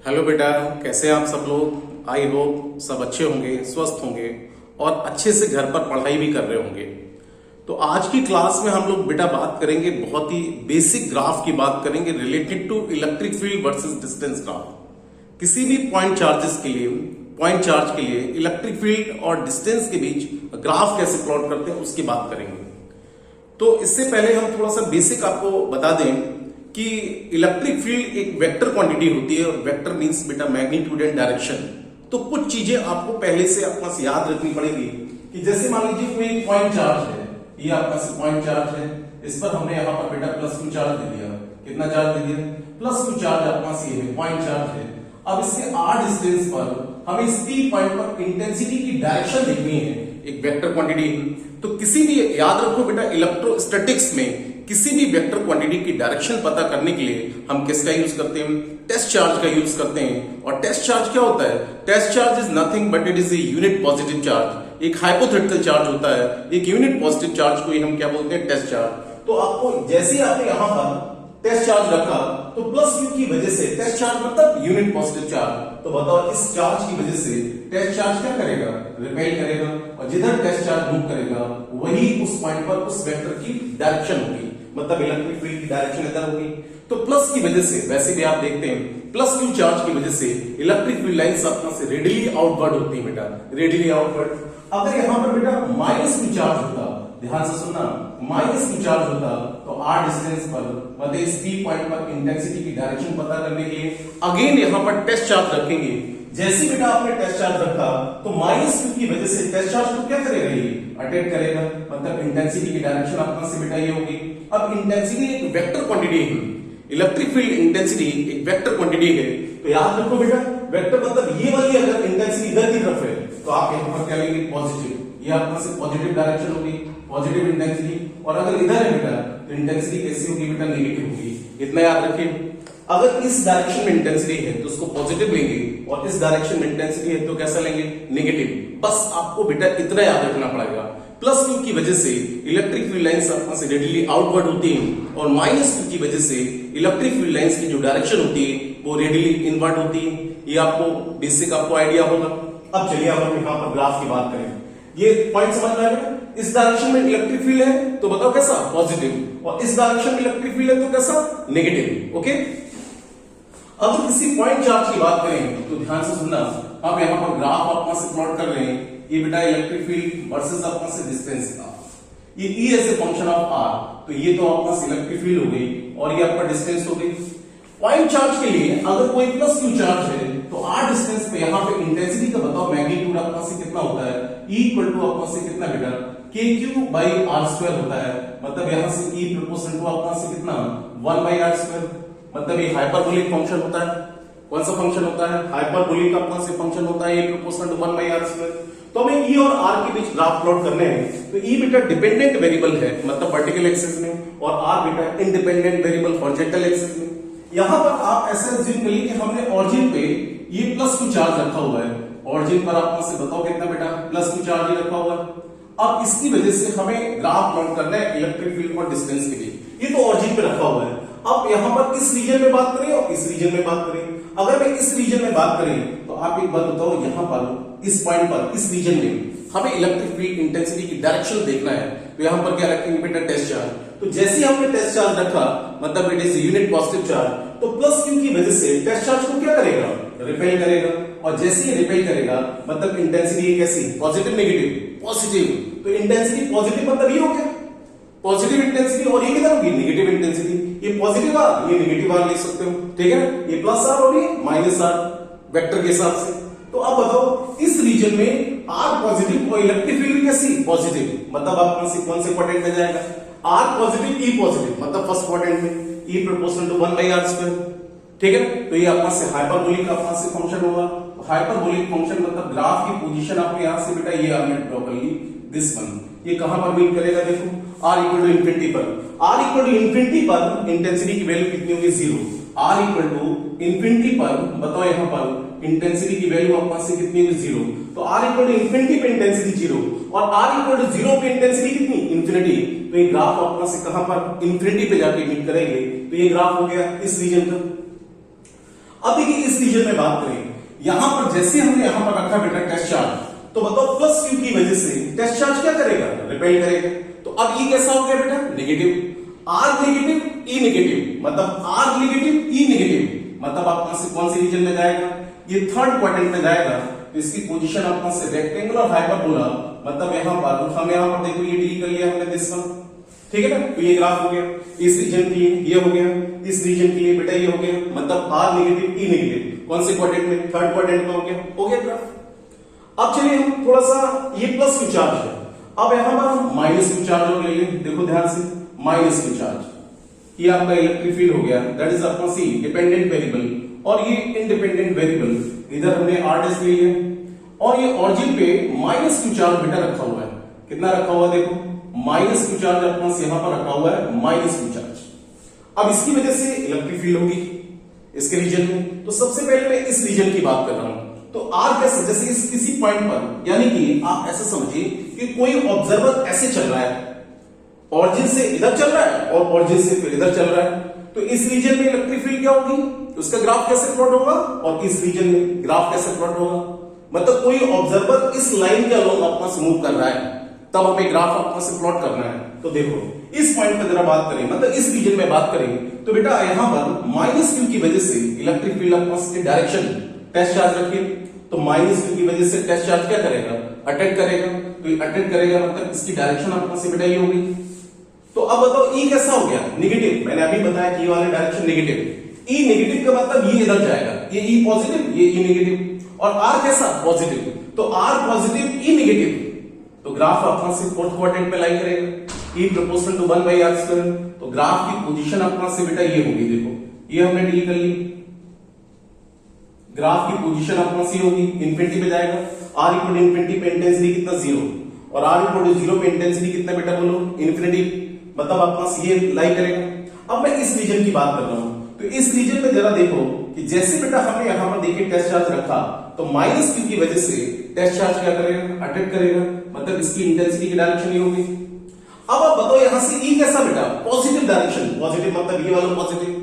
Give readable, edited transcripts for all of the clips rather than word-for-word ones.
Hello बेटा, कैसे हैं आप सब लोग। आई होप सब अच्छे होंगे, स्वस्थ होंगे और अच्छे से घर पर पढ़ाई भी कर रहे होंगे। तो आज की क्लास में हम लोग बेटा बात करेंगे, बहुत ही बेसिक ग्राफ की बात करेंगे related to electric field versus distance graph. किसी भी पॉइंट चार्ज के लिए इलेक्ट्रिक फील्ड और डिस्टेंस के बीच ग्राफ कैसे प्लॉट करते हैं उसकी बात करेंगे। तो इससे पहले हम थोड़ा सा बेसिक आपको बता दें कि इलेक्ट्रिक फील्ड एक वेक्टर क्वांटिटी होती है और वेक्टर मींस बेटा मैग्नीट्यूड एंड डायरेक्शन। तो कुछ चीजें आपको पहले से अपना से याद रखनी पड़ेगी कि जैसे मान लीजिए कोई पॉइंट चार्ज है, ये आपका से पॉइंट चार्ज है, इस पर हमने यहाँ पर बेटा +2 चार्ज दे दिया। कितना चार्ज दे दिया? +2 चार्ज आपका से है, पॉइंट चार्ज है। अब इसके r डिस्टेंस पर हमें इस P पॉइंट पर इंटेंसिटी की डायरेक्शन देखनी है, एक वेक्टर क्वांटिटी। तो किसी भी, याद रखो बेटा, इलेक्ट्रोस्टैटिक्स में किसी भी वेक्टर क्वांटिटी की डायरेक्शन पता करने के लिए हम किसका यूज करते हैं? टेस्ट चार्ज का यूज करते हैं। और टेस्ट चार्ज क्या होता है? Test charge is nothing but it is a unit positive charge. एक हाइपोथेटिकल चार्ज होता है, एक यूनिट पॉजिटिव चार्ज को ही हम क्या बोलते हैं? Test charge. तो आपको जैसे आपने यहां पर टेस्ट चार्ज रखा तो +q की वजह से, टेस्ट चार्ज मतलब यूनिट पॉजिटिव चार्ज, तो बताओ इस चार्ज की वजह से टेस्ट चार्ज क्या करेगा? रिपेल करेगा, और जिधर टेस्ट चार्ज मूव करेगा वही उस पॉइंट पर उस वेक्टर की डायरेक्शन होगी, मतलब इलेक्ट्रिक फील्ड की डायरेक्शन इधर होगी। तो प्लस की वजह से, वैसे भी आप देखते हैं +q चार्ज की वजह से इलेक्ट्रिक फील्ड लाइंस अपना से रेडियली आउटवर्ड होती है बेटा, रेडियली आउटवर्ड। अगर यहां पर बेटा -q चार्ज होता, ध्यान से सुनना, -q चार्ज होता तो r डिस्टेंस पर मतलब इस P पॉइंट पर इंटेंसिटी की डायरेक्शन पता करने के लिए अगेन यहां पर टेस्ट चार्ज रखेंगे। जैसे बेटा आपने टेस्ट चार्ज रखा तो -q की वजह से टेस्ट चार्ज को क्या करेगा? ये अटेक करेगा, मतलब इंटेंसिटी की डायरेक्शन अपना से बेटा ये होगी। अब इंटेंसिटी एक वेक्टर क्वांटिटी है, इलेक्ट्रिक फील्ड इंटेंसिटी एक वेक्टर क्वांटिटी है। तो याद रखो बेटा, वेक्टर मतलब ये वाली अगर इंटेंसिटी इधर की तरफ है तो आप यहां पर क्या लेंगे? पॉजिटिव। ये अपना से पॉजिटिव डायरेक्शन होगी, पॉजिटिव इंटेंसिटी। और अगर इधर है बेटा तो इंटेंसिटी कैसी होगी बेटा? नेगेटिव होगी। इतना याद रखिए। अगर इस डायरेक्शन में इंटेंसिटी है तो उसको पॉजिटिव लेंगे, और इस डायरेक्शन में इंटेंसिटी है तो कैसा लेंगे? नेगेटिव। बस आपको बेटा इतना याद रखना पड़ेगा। +q की वजह से इलेक्ट्रिक फील्ड लाइंस अपना से रेडियली आउटवर्ड होती हैं, और -q की वजह से इलेक्ट्रिक फील्ड लाइंस की जो डायरेक्शन होती है वो रेडियली इनवर्ड होती है। ये आपको बेसिक आपको आइडिया होगा। अब चलिए अब हम यहां पर ग्राफ की बात करें। ये पॉइंट समझ में आएगा? इस डायरेक्शन में इलेक्ट्रिक फील्ड है तो बताओ कैसा? पॉजिटिव। और इस डायरेक्शन में इलेक्ट्रिक फील्ड है तो कैसा? नेगेटिव। ओके। अब किसी पॉइंट चार्ज की बात करें तो ध्यान से सुनना, अब यहां पर ग्राफ अपना से प्लॉट कर रहे हैं। ये बेटा इलेक्ट्रिक फील्ड वर्सेस अपना से डिस्टेंस का, ये E as a function of R। तो ये तो अपना से इलेक्ट्रिक फील्ड हो गई और ये आपका डिस्टेंस हो गई। पॉइंट चार्ज के लिए अगर कोई +q चार्ज है तो r डिस्टेंस पे यहां पे इंटेंसिटी का बताओ मैग्नीट्यूड अपना से कितना होता है? E इक्वल टू अपना से कितना बेटा? kq/r² होता है। मतलब यहां से E प्रोपोर्शनल टू अपना से कितना? 1/r²। मतलब ये हाइपरबोलिक फंक्शन होता है। कौन सा फंक्शन होता है? हाइपरबोलिक अपना से फंक्शन होता है, ये प्रोपोर्शनल टू 1/r²। तो हमें E और R के बीच ग्राफ प्लॉट करने हैं। तो E बेटा डिपेंडेंट वेरिएबल है, मतलब वर्टिकल एक्सिस में, और R बेटा इंडिपेंडेंट वेरिएबल हॉरिजॉन्टल एक्सिस में। यहां पर आप ऐसे अज्यूम करिए कि हमने ऑरिजिन पे ये +q चार्ज रखा हुआ है। ऑरिजिन पर आप मुझसे बताओ कितना बेटा? +q चार्ज ही रखा हुआ है। अब इसकी वजह से हमें ग्राफ प्लॉट करना है इलेक्ट्रिक फील्ड और डिस्टेंस के बीच। ये तो ऑरिजिन पे रखा हुआ है। अब यहां पर इस रीजन में बात करें और इस रीजन में बात करें। अगर मैं इस रीजन में बात करें तो आप एक बात बताओ, यहां पर इस पॉइंट पर, इस रीजन में हमें इलेक्ट्रिक फील्ड इंटेंसिटी की डायरेक्शन देखना है। तो यहां पर क्या रखेंगे बेटा? Test charge. तो जैसे ही हमने टेस्ट चार्ज रखा, मतलब it is unit positive charge, तो +q की वजह से टेस्ट चार्ज को क्या करेगा? रिपेल करेगा। और जैसे ही रिपेल करेगा मतलब इंटेंसिटी कैसी? Positive negative? पॉजिटिव। तो इंटेंसिटी पॉजिटिव मतलब ये हो गया पॉजिटिव इंटेंसिटी, और ये किधर होगी? Negative intensity. ये पॉजिटिव आर, ये नेगेटिव आर लिख सकते हो, ठीक है ना? ये +r और ये -r वेक्टर के हिसाब से। तो अब बताओ इस रीजन में R पॉजिटिव और इलेक्ट्रिक फील्ड कैसी? पॉजिटिव। मतलब आप कौन से क्वाड्रेंट में जाएगा? R पॉजिटिव E पॉजिटिव, मतलब फर्स्ट क्वाड्रेंट में E प्रोपोर्शनल टू 1/r², ठीक है? तो ये अपना से हाइपरबोलिक अपना से फंक्शन होगा। हाइपरबोलिक फंक्शन मतलब ग्राफ की पोजीशन आपको यहां से बेटा ये आ गया प्रॉपर्ली, दिस वन। ये कहां पर मीट करेगा? देखो R इक्वल टू इंफिनिटी पर। R इक्वल टू इंफिनिटी पर इंटेंसिटी की वैल्यू कितनी होगी? 0। R इक्वल टू इंफिनिटी पर बताओ यहां पर इंटेंसिटी की वैल्यू अपना से कितनी होगी? 0। तो R इक्वल टू इंफिनिटी पे इंटेंसिटी 0 और R इक्वल टू 0 पे इंटेंसिटी कितनी? इंफिनिटी। तो ये ग्राफ अपना से कहां पर? इंफिनिटी पे जाके मीट करेंगे। तो ये ग्राफ हो गया इस रीजन का। अब देखिए इस रीजन में बात करें, यहां पर जैसे हमने यहां पर रखा बेटा टेस्ट चार्ज, तो बताओ प्लस क्यू की वजह से टेस्ट चार्ज क्या करेगा, रिपेल करेगा। तो अब ये कैसा हो गया बेटा, negative. R negative E negative, मतलब आर नेगेटिव ई नेगेटिव, मतलब आपका से कौन से रीजन में जाएगा, ये थर्ड क्वाड्रेंट में जाएगा। तो इसकी पोजीशन आपका से रेक्टेंगुलर हाइपरबोला, मतलब यहां पर हम यहां पर देखो ये डी कर लिया हमने दिस वन, ठीक है ना। तो ये ग्राफ हो गया, इस रीजन के लिए ये हो गया, इस रीजन के लिए बेटा ये हो गया, मतलब आर नेगेटिव ई नेगेटिव कौन से क्वाड्रेंट में, थर्ड क्वाड्रेंट में हो गया ग्राफ। अब चलिए हम थोड़ा सा, ये प्लस क्यू चार्ज है, अब यहां पर हम माइनस क्यू चार्ज और ले लें। देखो ध्यान से, माइनस क्यू चार्ज, ये आपका इलेक्ट्रिक फील्ड हो गया, दैट इज आपका सी डिपेंडेंट वेरिएबल, और ये इंडिपेंडेंट वेरिएबल, इधर हमने आर डैश ले लिया, और ये ऑरिजिन पे माइनस क्यू चार्ज बेटा रखा हुआ है। कितना रखा हुआ है देखो, माइनस क्यू चार्ज अपना यहां पर रखा हुआ है, माइनस क्यू चार्ज। अब इसकी वजह से इलेक्ट्रिक फील्ड होगी इसके रीजन में। तो सबसे पहले मैं इस रीजन की बात कर रहा हूं। तो आर कैसे, जैसे इस किसी पॉइंट पर, यानी कि आप ऐसे समझिए कि कोई ऑब्जर्वर ऐसे चल रहा है, ऑरिजिन से इधर चल रहा है और ऑरिजिन से फिर इधर चल रहा है, तो इस रीजन में इलेक्ट्रिक फील्ड क्या होगी, उसका ग्राफ कैसे प्लॉट होगा, और इस रीजन में ग्राफ कैसे प्लॉट होगा। मतलब कोई ऑब्जर्वर इस लाइन के अलोंग अपना से मूव कर रहा है, तब हमें ग्राफ अपना से प्लॉट करना है। तो देखो इस पॉइंट पर जरा बात करें, मतलब इस रीजन में बात करें, तो बेटा यहां पर माइनस क्यू की वजह से इलेक्ट्रिक फील्ड अपना से डायरेक्शन, टेस्ट चार्ज रखिए, तो माइनस क्यू की वजह से टेस्ट चार्ज क्या करेगा, अटैक करेगा। तो ये अटैक करेगा, मतलब इसकी डायरेक्शन अपना से बेटा ये होगी। तो अब बताओ ई कैसा हो गया, नेगेटिव। मैंने अभी बताया कि ये वाला डायरेक्शन नेगेटिव, ई नेगेटिव का मतलब ये इधर जाएगा, ये ई पॉजिटिव, ये ई नेगेटिव, और आर कैसा, पॉजिटिव। तो आर पॉजिटिव ई नेगेटिव, तो ग्राफ अपना से फोर्थ क्वाड्रेंट पे लाई करेगा, E proportional to 1 by r square. तो ग्राफ की पोजीशन अपना से बेटा ये होगी, देखो ये हमने डील कर ली, ग्राफ की पोजीशन अपना से होगी, इंफिनिटी पे जाएगा, आर इक्वल इंफिनिटी पे इंटेंसिटी कितना, 0, और आर इक्वल 0 पे इंटेंसिटी कितना बेटा बोलो, इंफिनिटी, मतलब अपना से ये लाई करेगा। अब मैं इस रीजन की बात कर रहा हूं, तो इस रीजन में जरा देखो कि जैसे बेटा हमने यहां पर देखिए टेस्ट चार्ज रखा, तो माइनस क्यू की वजह से टेस्ट चार्ज क्या करेगा, अटैक करेगा, मतलब इसकी इंटेंसिटी की डायरेक्शन ये होगी। अब आप बताओ यहां से ई कैसा बेटा, पॉजिटिव डायरेक्शन, पॉजिटिव मतलब ये वाला positive,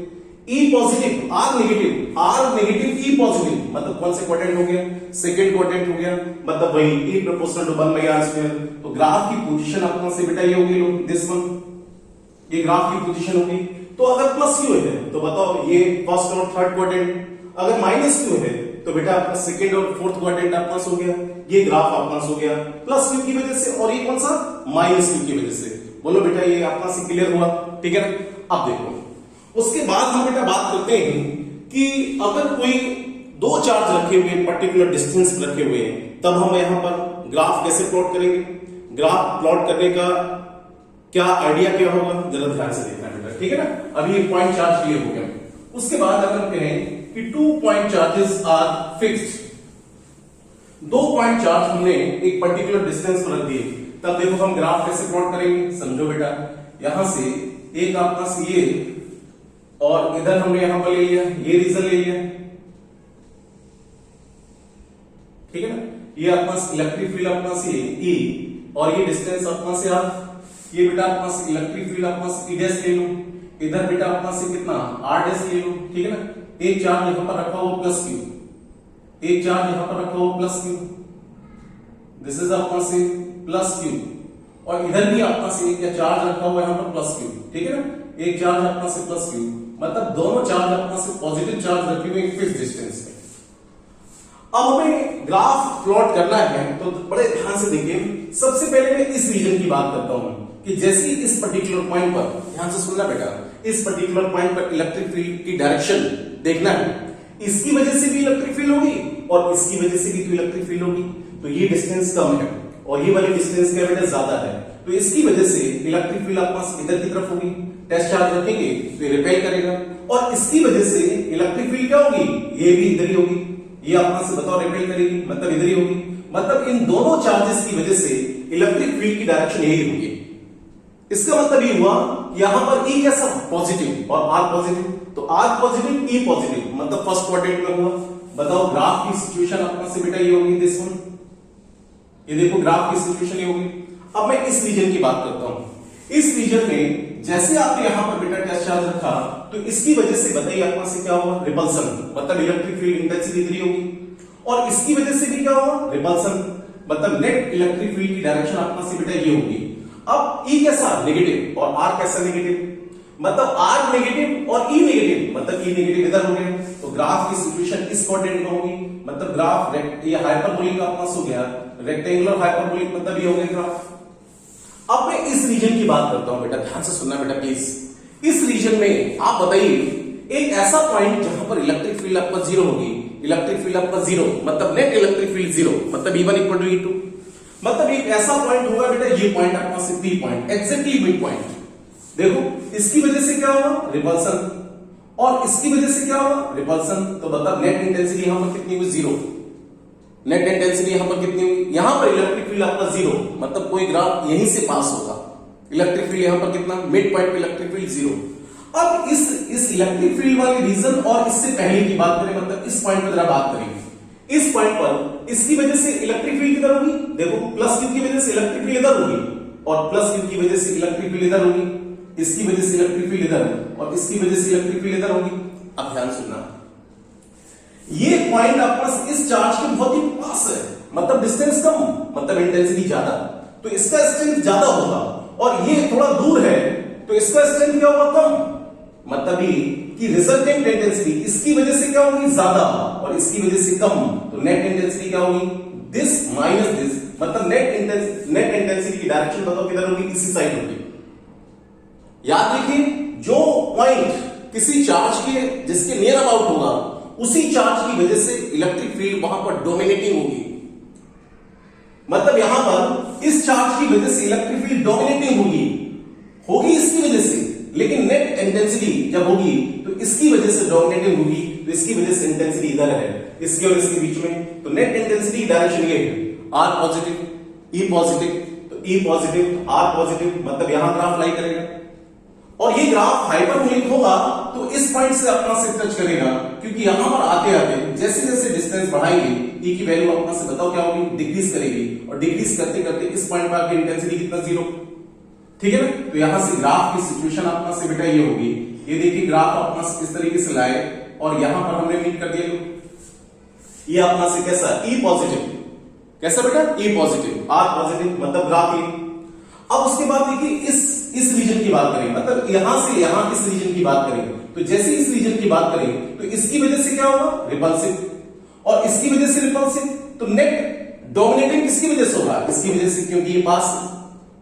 E positive, r negative, r negative E positive, मतलब कौन से क्वाड्रेंट हो गया, सेकंड क्वाड्रेंट हो गया, मतलब वही E proportional to 1 by r square. तो ग्राफ की पोजीशन अपना से बेटा ये होगी, लो दिस वन, ये ग्राफ की पोजीशन होगी। तो अगर प्लस क्यू है तो बताओ ये फर्स्ट और थर्ड क्वाड्रेंट, अगर माइनस क्यू है तो बेटा आपका सेकंड और फोर्थ क्वाड्रेंट आपका हो गया, ये ग्राफ आपका हो गया प्लस क्यू की वजह से, और ये कौन सा, माइनस क्यू की वजह से। बोलो बेटा ये आपका से क्लियर हुआ, ठीक है ना। अब देखो उसके बाद हम बेटा बात करते हैं कि अगर कोई दो चार्ज रखे हुए पर्टिकुलर डिस्टेंस रखे हुए हैं, तब हम यहां पर ग्राफ कैसे प्लॉट करेंगे। ग्राफ प्लॉट करने का क्या आइडिया क्या होगा, जरा ध्यान से देखना बेटा, ठीक है ना। अभी ये पॉइंट चार्ज क्लियर हो गया। उसके बाद अगर कहें कि 2 point charges are fixed, 2 point charge हमने एक पर्टिकुलर डिस्टेंस पर रख दिए, तब देखो हम ग्राफ कैसे प्लॉट करेंगे। समझो बेटा, यहां से एक आपका सी ए, और इधर हमने यहां पर ले लिया, ये रीजन ले लिया, ठीक है ना। ये अपना इलेक्ट्रिक फील्ड अपना से ई, और ये डिस्टेंस अपना से आर, ये बेटा अपना से इलेक्ट्रिक फील्ड अपना से ई डैश ले लो, इधर बेटा अपना से कितना आर डैश ले लो, ठीक है ना। एक चार्ज यहां पर रखा हुआ प्लस क्यू, एक चार्ज यहां पर रखा हुआ प्लस क्यू, दिस इज अपना से प्लस क्यू, और इधर भी अपना से एक चार्ज रखा हुआ यहां पर प्लस क्यू, ठीक है ना। एक चार्ज अपना से प्लस क्यू, मतलब दोनों चार्ज अपना से पॉजिटिव चार्ज रखे हुए एक फिक्स डिस्टेंस पे। अब हमें ग्राफ प्लॉट करना है, तो बड़े ध्यान से देखिए। सबसे पहले मैं इस रीजन की बात करता हूं कि जैसे इस पर्टिकुलर पॉइंट पर, ध्यान से सुनना बेटा, इस पर्टिकुलर पॉइंट पर इलेक्ट्रिक फील्ड की डायरेक्शन देखना है, इसकी वजह से भी इलेक्ट्रिक फील्ड होगी और इसकी वजह से भी इलेक्ट्रिक फील्ड होगी। तो ये डिस्टेंस कम है और ये वाली डिस्टेंस क्या बेटा ज्यादा है, तो इसकी वजह से इलेक्ट्रिक फील्ड आपका इधर की तरफ होगी, टेस्ट चार्ज रखेंगे तो ये रिपेल करेगा, और इसकी वजह से इलेक्ट्रिक फील्ड क्या होगी, ये भी इधर ही होगी, ये आपका से बताओ रिपेल करेगी, मतलब इधर ही होगी। मतलब इन दोनों चार्जेस की वजह से इलेक्ट्रिक फील्ड की डायरेक्शन यही होगी। इसका मतलब ये हुआ यहां पर ई कैसा, पॉजिटिव, और आर पॉजिटिव, तो आर पॉजिटिव ई पॉजिटिव, मतलब फर्स्ट क्वाड्रेंट में हुआ। बताओ ग्राफ की सिचुएशन अपना से बेटा ये होगी दिस वन, ये देखो ग्राफ की सिचुएशन ये होगी। अब मैं इस रीजन की बात करता हूं। इस रीजन में जैसे आपने यहां पर बेटा टेस्ट चार्ज रखा तो इसकी वजह से बताइए आपके पास क्या होगा, रिपल्सन, मतलब इलेक्ट्रिक फील्ड इंटेंसिटी इतनी होगी, और इसकी वजह से भी क्या होगा, रिपल्सन, मतलब नेट इलेक्ट्रिक फील्ड की डायरेक्शन आपके पास बेटा ये होगी। अब ई कैसा, नेगेटिव, और आर कैसा, नेगेटिव, मतलब आर नेगेटिव और ई नेगेटिव, मतलब ई नेगेटिव इधर हो गया, तो ग्राफ की सिचुएशन इस कोऑर्डिनेट में होगी, मतलब ग्राफ ये हाइपरबोलिक का पास हो गया, रेक्टेंगुलर हाइपरबोलिक, मतलब ये हो गया ग्राफ। अब मैं इस रीजन की बात करता हूं बेटा, ध्यान से सुनना बेटा प्लीज। इस रीजन में आप बताइए एक ऐसा पॉइंट जहां पर इलेक्ट्रिक फील्ड आपका जीरो होगी, इलेक्ट्रिक फील्ड आपका जीरो, मतलब नेट इलेक्ट्रिक फील्ड जीरो, मतलब E1 इक्वल टू E2, मतलब एक ऐसा पॉइंट होगा बेटा, ये पॉइंट आपका से P point, exactly mid point. देखो इसकी वजह से क्या होगा, रिपल्सन, और इसकी वजह से क्या होगा, रिपल्सन, तो मतलब नेट इंटेंसिटी यहां पर कितनी हुई, जीरो, नेट इंटेंसिटी यहां पर कितनी हुई, यहां पर इलेक्ट्रिक फील्ड आपका जीरो, मतलब कोई ग्राफ यहीं से पास होगा, इलेक्ट्रिक फील्ड यहां पर कितना, मिड पॉइंट पे इलेक्ट्रिक फील्ड जीरो। अब इस इलेक्ट्रिक फील्ड वाले रीजन और इससे पहले की बात करें, मतलब इस पॉइंट पर जरा बात करेंगे, इस पॉइंट पर इसकी वजह से इलेक्ट्रिक फील्ड किधर होगी, देखो प्लस क्यू की वजह से इलेक्ट्रिक फील्ड इधर होगी, और प्लस क्यू की वजह से इलेक्ट्रिक फील्ड इधर होगी, इसकी वजह से इलेक्ट्रिक फील्ड इधर, और इसकी वजह से इलेक्ट्रिक फील्ड इधर होगी। अब ध्यान सुनना, ये पॉइंट आपस इस चार्ज के बहुत ही पास है, मतलब डिस्टेंस कम, मतलब इंटेंसिटी ज्यादा, तो इसका स्ट्रेंथ ज्यादा होगा, और ये थोड़ा दूर है तो इसका स्ट्रेंथ क्या होगा, कम, मतलब ये कि रिजल्टेंट इंटेंसिटी इसकी वजह से क्या होगी, ज्यादा, और इसकी वजह से कम, तो नेट इंटेंसिटी क्या होगी, दिस माइनस दिस, मतलब नेट इंटेंसिटी की डायरेक्शन बताओ किधर होगी, इसी साइड होगी। याद रखिए, जो पॉइंट किसी चार्ज के जिसके नियर अबाउट होगा, उसी चार्ज की वजह से इलेक्ट्रिक फील्ड वहां पर डोमिनेटिंग होगी, मतलब यहां पर इस चार्ज की वजह से इलेक्ट्रिक फील्ड डोमिनेटिंग होगी इसकी वजह से, लेकिन नेट इंटेंसिटी जब होगी तो इसकी वजह से डोमिनेटिंग होगी, तो इसकी वजह से इंटेंसिटी इधर है, इसके और इसके बीच में, तो नेट इंटेंसिटी डायरेक्शन ये है, आर पॉजिटिव, ई पॉजिटिव, तो ई पॉजिटिव, आर पॉजिटिव, मतलब यहां ग्राफ लाई करेगा, और ये ग्राफ हाइपरबोलिक होगा तो इस पॉइंट से अपना से टच करेगा, क्योंकि यहां पर आते आते जैसे जैसे डिस्टेंस बढ़ाएंगे ई की वैल्यू अपना से बताओ क्या होगी, डिक्रीज करेगी, और डिक्रीज करते करते इस पॉइंट पर आपकी इंटेंसिटी कितना, जीरो, ठीक है ना। तो यहां से ग्राफ की सिचुएशन अपना से बेटा ये होगी, ये देखिए ग्राफ अपना से इस तरीके से लाए, और यहां पर हमने मीट कर दिया, ये अपना से कैसा, ई पॉजिटिव, कैसा बेटा, ई पॉजिटिव, आर पॉजिटिव, मतलब ग्राफ ये। अब उसके बाद देखिए इस रीजन की बात करें, मतलब यहां से यहां इस रीजन की बात करें, तो जैसे इस रीजन की बात करें तो इसकी वजह से क्या होगा, रिपल्सिव, और इसकी वजह से रिपल्सिव, तो नेट डोमिनेटिंग किसकी वजह से होगा, इसकी वजह से, क्योंकि ये पास,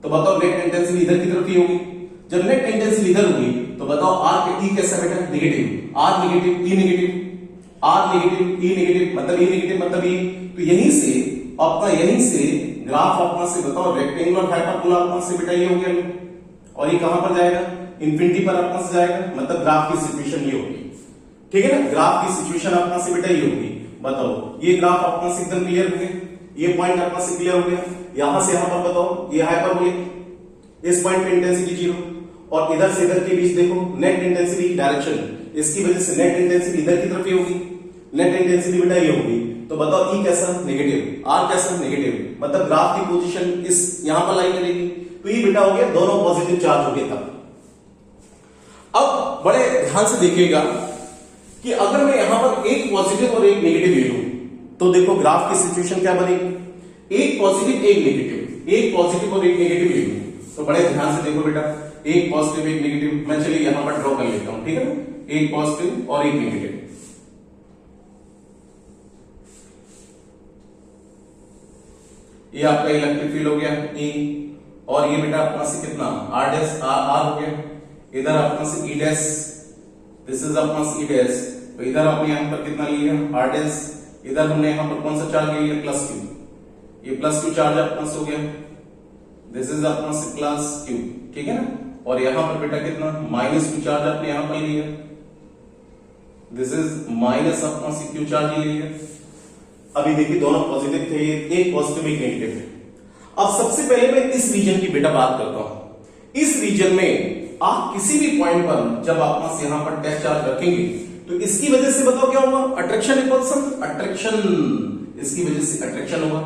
तो बताओ नेट इंटेंसिटी इधर की तरफ ही होगी, जब नेट इंटेंसिटी इधर होगी तो बताओ आर के ई कैसा बेटा, negative, r negative, E negative, r negative, E negative, मतलब ई नेगेटिव, मतलब ई, तो यहीं से आपका, यहीं से ग्राफ अपना से बताओ रेक्टेंगुलर हाइपरबोला अपना से बेटा ये हो गया, और ये कहां पर जाएगा, इंफिनिटी पर अपना से जाएगा, मतलब ग्राफ की सिचुएशन ये होगी, ठीक है ना, ग्राफ की सिचुएशन अपना से बेटा ये होगी। बताओ ये ग्राफ अपना से एकदम क्लियर हो गया, ये पॉइंट अपना से क्लियर हो गया, यहां से यहां पर बताओ ये हाइपरबोलिक, इस पॉइंट पे इंटेंसिटी जीरो, और इधर से इधर के बीच देखो नेट इंटेंसिटी की डायरेक्शन, इसकी वजह से नेट इंटेंसिटी इधर की तरफ ही होगी, नेट इंटेंसिटी बेटा ये होगी, तो बताओ ई कैसा, नेगेटिव, आर कैसा, नेगेटिव, मतलब ग्राफ की पोजीशन इस यहां पर लाई करेगी, तो ये बेटा हो गया, दोनों पॉजिटिव चार्ज हो गए। तब अब बड़े ध्यान से देखिएगा कि अगर मैं यहां पर एक पॉजिटिव और एक नेगेटिव ले लूं, तो देखो ग्राफ की सिचुएशन क्या बनेगी, एक पॉजिटिव एक नेगेटिव, एक पॉजिटिव और एक नेगेटिव ले लूं, तो बड़े ध्यान से देखो बेटा, एक पॉजिटिव एक नेगेटिव, मैं चलिए यहां पर ड्रॉ कर लेता हूं, ठीक है ना, एक पॉजिटिव और एक नेगेटिव, ये आपका इलेक्ट्रिक फील्ड हो गया E, और ये बेटा अपना से कितना आर डैश आर हो गया, इधर अपना से ई डैश, दिस इज अपना से ई डैश, तो इधर आपने यहां पर कितना लिया आर डैश, इधर हमने यहां पर कौन सा चार्ज ले लिया, प्लस क्यू, ये प्लस क्यू चार्ज अपना से हो गया, दिस इज अपना से प्लस क्यू, ठीक है ना, और यहां पर बेटा कितना माइनस क्यू चार्ज आपने यहां पर लिया, दिस इज माइनस अपना से क्यू चार्ज ले लिया। अभी देखिए दोनों पॉजिटिव थे, एक पॉजिटिव एक नेगेटिव है। अब सबसे पहले मैं इस रीजन की बेटा बात करता हूं। इस रीजन में आप किसी भी पॉइंट पर जब आप यहां पर टेस्ट चार्ज रखेंगे तो इसकी वजह से बताओ क्या होगा, अट्रैक्शन रिपल्सन, अट्रैक्शन, इसकी वजह से अट्रैक्शन होगा,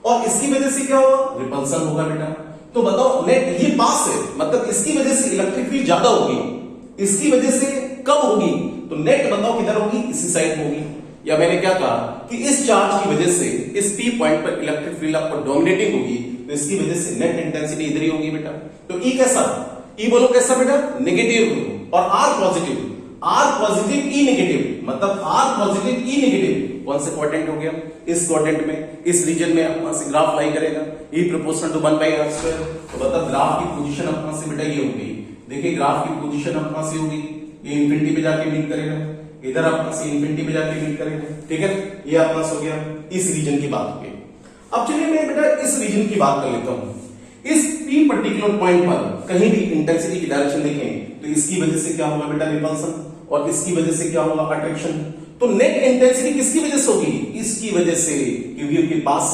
और इसकी वजह से क्या होगा, रिपल्सन होगा बेटा। तो बताओ नेट ये पास है, मतलब इसकी वजह से इलेक्ट्रिक फील्ड ज्यादा होगी, इसकी वजह से कम होगी, तो नेट बताओ किधर होगी, इसी साइड होगी। या मैंने क्या कहा कि इस चार्ज की वजह से इस पी पॉइंट पर इलेक्ट्रिक फील्ड आपको डोमिनेटिंग होगी, तो इसकी वजह से नेट इंटेंसिटी इधर ही होगी बेटा। तो ई कैसा, ई बोलो कैसा बेटा, नेगेटिव, और r positive, r positive E negative, मतलब आर पॉजिटिव ई नेगेटिव कौन से क्वाड्रेंट हो गया, इस क्वाड्रेंट में, इस रीजन में अपना से ग्राफ लाई करेगा, ई प्रोपोर्शनल टू 1/r²। तो मतलब ग्राफ की पोजीशन अपना से बेटा ये होगी, देखिए ग्राफ की पोजीशन अपना से होगी, ये इंफिनिटी पे जाके मीट करेगा, इधर अपना से इंफिनिटी पे जाके मीट करेगा, ठीक है, ये अपना हो गया इस रीजन की बात हो गई। अब चलिए मैं बेटा इस रीजन की बात कर लेता हूं। इस पी पर्टिकुलर पॉइंट पर कहीं भी इंटेंसिटी की डायरेक्शन देखें तो इसकी वजह से क्या होगा बेटा, रिपल्सन, और इसकी वजह से क्या होगा, अट्रैक्शन। तो नेट इंटेंसिटी किसकी वजह से होगी, इसकी वजह से, क्योंकि उनके पास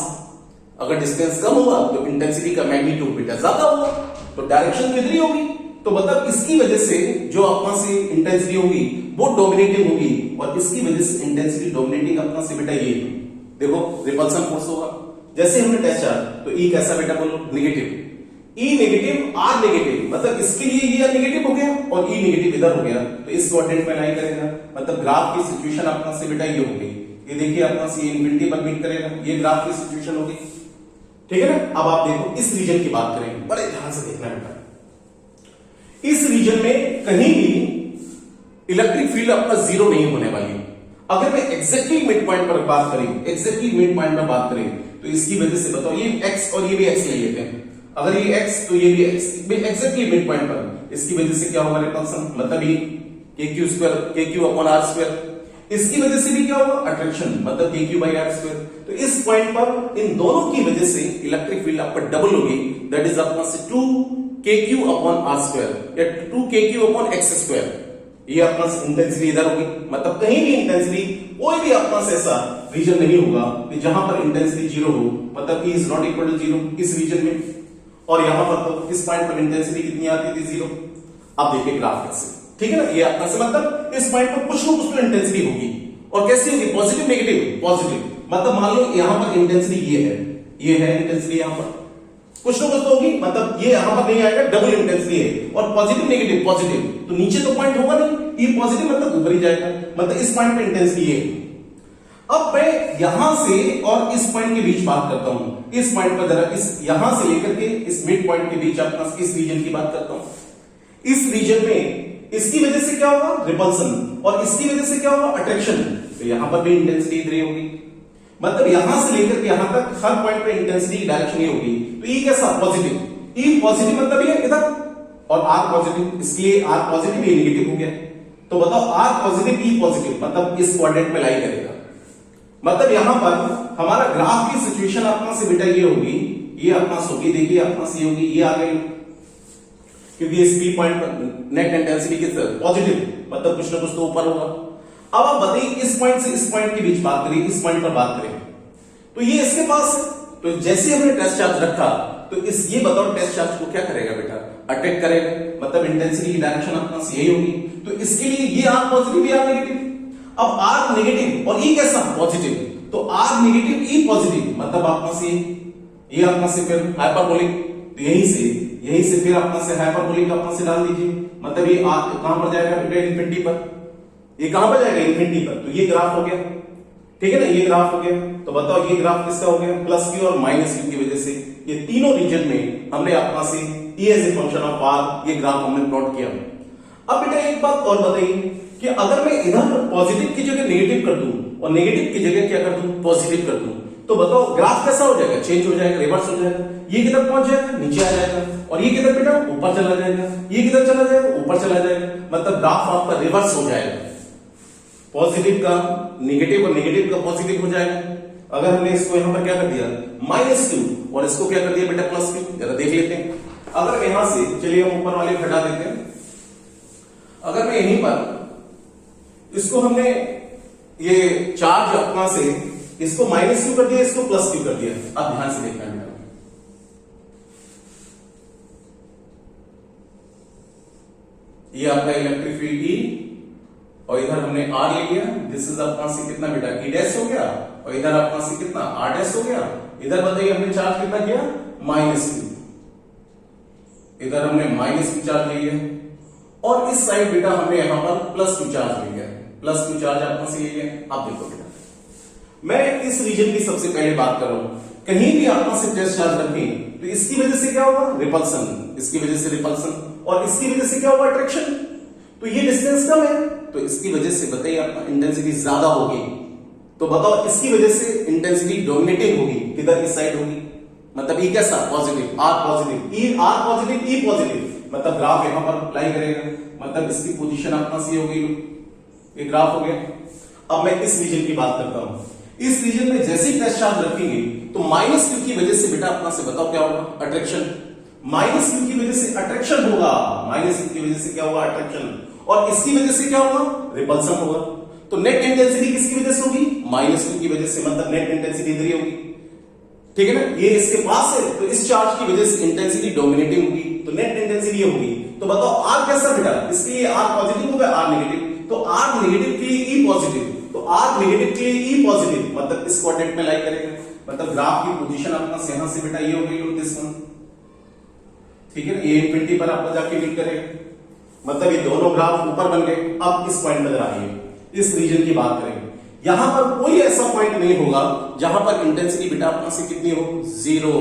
अगर डिस्टेंस कम होगा तो इंटेंसिटी का मैग्नीट्यूड बेटा ज्यादा होगा, तो डायरेक्शन तो इधर ही होगी। तो मतलब इसकी वजह से जो अपना से इंटेंसिटी होगी वो डोमिनेटिंग होगी, और इसकी वजह से इंटेंसिटी डोमिनेटिंग अपना से बेटा ये देखो रिपल्सन फोर्स होगा। जैसे हमने टेस्ट किया तो ई कैसा बेटा बोलो, negative, E negative r negative, मतलब इसके लिए ये नेगेटिव हो गया और ई नेगेटिव इधर हो गया, तो इस क्वाड्रेंट में लाई करेगा, मतलब ग्राफ की सिचुएशन अपना से बेटा ये हो गई। ये देखिए अपना से इंफिनिटी पर मीट करेगा, ये ग्राफ की सिचुएशन हो गई, ठीक है ना। अब आप देखो इस रीजन की बात करें, बड़े ध्यान से देखना बेटा, इस रीजन में कहीं भी इलेक्ट्रिक फील्ड अपना जीरो नहीं होने वाली। अगर मैं एग्जैक्टली मिड पॉइंट पर बात करें, एग्जैक्टली मिड पॉइंट पर बात करें, तो इसकी वजह से बताओ ये x और ये भी x ले लेते हैं, अगर ये x तो ये भी x, एग्जैक्टली मिड पॉइंट पर, इसकी वजह से क्या होगा रिपल्सन, मतलब ये kq/r², इसकी वजह से भी क्या होगा, अट्रैक्शन, मतलब kq/r²। तो इस पॉइंट पर इन दोनों की वजह से इलेक्ट्रिक फील्ड आपका डबल होगी, दैट इज अपना से 2kq/r² या 2kq/x²। ये अपना इंटेंसिटी इधर होगी, मतलब कहीं भी इंटेंसिटी कोई भी अपना से ऐसा रीजन नहीं होगा कि जहां पर इंटेंसिटी जीरो हो, मतलब E is not equal to zero इस रीजन में, और यहां पर तो इस पॉइंट पर इंटेंसिटी कितनी आती थी, जीरो। अब देखिए ग्राफ से, ठीक है ना, ये अपना से मतलब इस पॉइंट पर कुछ ना कुछ तो इंटेंसिटी होगी, और कैसी होगी, पॉजिटिव नेगेटिव, पॉजिटिव, मतलब मान लो यहां पर इंटेंसिटी ये है इंटेंसिटी यहां पर कुछ ना कुछ तो होगी, मतलब ये यहां पर नहीं आएगा, डबल इंटेंसिटी है, और पॉजिटिव नेगेटिव पॉजिटिव, तो नीचे तो पॉइंट होगा नहीं, ये पॉजिटिव मतलब ऊपर ही जाएगा, मतलब इस पॉइंट पे इंटेंसिटी है। अब मैं यहां से और इस पॉइंट के बीच बात करता हूं, इस पॉइंट पर जरा इस यहां से लेकर के इस मिड पॉइंट के बीच अपना इस रीजन की बात करता हूं। इस रीजन में इसकी वजह से क्या होगा, रिपल्सन, और इसकी वजह से क्या होगा, अट्रैक्शन। तो यहां पर भी इंटेंसिटी इधर ही होगी, मतलब यहां से लेकर के यहां तक हर पॉइंट पे इंटेंसिटी की डायरेक्शन ये होगी। तो ई कैसा, पॉजिटिव, ई पॉजिटिव मतलब ये इधर, और आर पॉजिटिव, इसलिए आर पॉजिटिव ये नेगेटिव हो गया। तो बताओ आर पॉजिटिव ई पॉजिटिव, मतलब इस क्वाड्रेंट में लाई करेगा, मतलब यहां पर हमारा ग्राफ की सिचुएशन अपना से बेटा ये होगी, ये अपना होगी, देखिए अपना से होगी, ये आ गई, क्योंकि इस पी पॉइंट पर नेट इंटेंसिटी किस पॉजिटिव, मतलब कुछ ना कुछ तो ऊपर होगा। अब आप बताइए इस पॉइंट से इस पॉइंट के बीच बात करें, इस पॉइंट पर बात करें, तो ये इसके पास है, तो जैसे हमने टेस्ट चार्ज रखा तो इस ये बताओ टेस्ट चार्ज को क्या करेगा बेटा, अटैक करेगा, मतलब इंटेंसिटी की डायरेक्शन अपना से यही होगी। तो इसके लिए ये आर पॉजिटिव ये आर नेगेटिव, अब आर नेगेटिव और ई कैसा, पॉजिटिव, तो आर नेगेटिव ई पॉजिटिव, मतलब अपना से ये अपना से फिर हाइपरबोलिक, तो यहीं से फिर अपना से हाइपरबोलिक अपना से डाल दीजिए, मतलब ये कहां पर जाएगा बेटा, इन्फिनिटी पर, ये कहां पर जाएगा, इन्फिनिटी पर। तो ये ग्राफ हो गया, ठीक है ना, ये ग्राफ हो गया। तो बताओ ये ग्राफ किसका हो गया, प्लस क्यू और माइनस क्यू की वजह से ये तीनों रीजन में हमने अपना से E as a function of r ये ग्राफ हमने प्लॉट किया। अब बेटा एक बात और बताइए कि अगर मैं इधर पॉजिटिव की जगह नेगेटिव कर दूं और नेगेटिव की जगह क्या कर दूं, पॉजिटिव कर दूं, तो बताओ ग्राफ कैसा हो जाएगा, चेंज हो जाएगा, रिवर्स हो जाएगा, ये किधर पहुंच जाएगा, नीचे आ जाएगा, और ये किधर बेटा ऊपर चला जाएगा, ये किधर चला जाएगा, ऊपर चला जाएगा, मतलब ग्राफ आपका रिवर्स हो जाएगा, पॉजिटिव का नेगेटिव और नेगेटिव का पॉजिटिव हो जाएगा। अगर हमने इसको यहां पर क्या कर दिया, माइनस क्यू, और इसको क्या कर दिया बेटा, प्लस क्यू, जरा देख लेते हैं। अगर यहां से चलिए हम ऊपर वाले हटा देते हैं, अगर मैं यहीं पर इसको हमने ये चार्ज अपना से इसको माइनस क्यू कर दिया, इसको प्लस क्यू कर दिया, अब ध्यान से देखना है, ये आपका इलेक्ट्रिक फील्ड ई, और इधर हमने आर ले लिया, दिस इज अपना से कितना बेटा, ई डैश हो गया, और इधर अपना से कितना आर डैश हो गया। इधर बताइए हमने चार्ज कितना किया, माइनस क्यू, इधर हमने माइनस क्यू चार्ज ले लिया और इस साइड बेटा हमने यहां पर प्लस क्यू चार्ज ले लिया, प्लस क्यू चार्ज आपने से ले लिया। अब देखो बेटा, मैं इस रीजन की सबसे पहले बात कर रहा हूं, कहीं भी आपने से टेस्ट चार्ज रखें तो इसकी वजह से क्या होगा, रिपल्सन, इसकी वजह से रिपल्सन, और इसकी वजह से क्या होगा, अट्रैक्शन। तो ये डिस्टेंस कम है तो इसकी वजह से बताइए आपका इंटेंसिटी ज्यादा होगी। तो बताओ इसकी वजह से इंटेंसिटी डोमिनेटिंग होगी, किधर, इस साइड होगी। मतलब ई कैसा, positive, r positive, E r positive, E positive, मतलब ग्राफ यहां पर अप्लाई करेगा, मतलब इसकी पोजीशन आपका सी हो गई, ये ग्राफ हो गया। अब मैं इस रीजन की बात करता हूं, इस रीजन में जैसे ही टेस्ट चार्ज रखेंगे तो माइनस क्यू की वजह से बेटा अपना से बताओ क्या होगा, अट्रैक्शन। माइनस क्यू की वजह से अट्रैक्शन होगा, माइनस क्यू की वजह से क्या होगा, अट्रैक्शन, और इसकी वजह से क्या होगा, रिपल्सन होगा। तो नेट इंटेंसिटी किसकी वजह से होगी, माइनस क्यू की वजह से, मतलब नेट इंटेंसिटी इधर ही होगी, ठीक है ना। ये इसके पास है तो इस चार्ज की वजह से इंटेंसिटी डोमिनेटिंग होगी, तो नेट इंटेंसिटी ये होगी। तो बताओ आर कैसा बेटा, इसके लिए आर पॉजिटिव होगा, आर नेगेटिव, तो आर नेगेटिव के लिए ई पॉजिटिव, तो आर नेगेटिव के लिए ई पॉजिटिव, मतलब इस कोऑर्डिनेट में लाई करेंगे, मतलब ग्राफ की पोजीशन अपना यहां से बेटा ये हो गई, दिस वन, ठीक है ना। ये इनफिनिटी पर आपको जाके मीट करेगा, मतलब ये दोनों ग्राफ ऊपर बन गए। अब इस पॉइंट पर आइए, इस रीजन की बात करेंगे, यहां पर कोई ऐसा पॉइंट नहीं होगा जहां पर इंटेंसिटी बेटा अपना से कितनी हो, जीरो,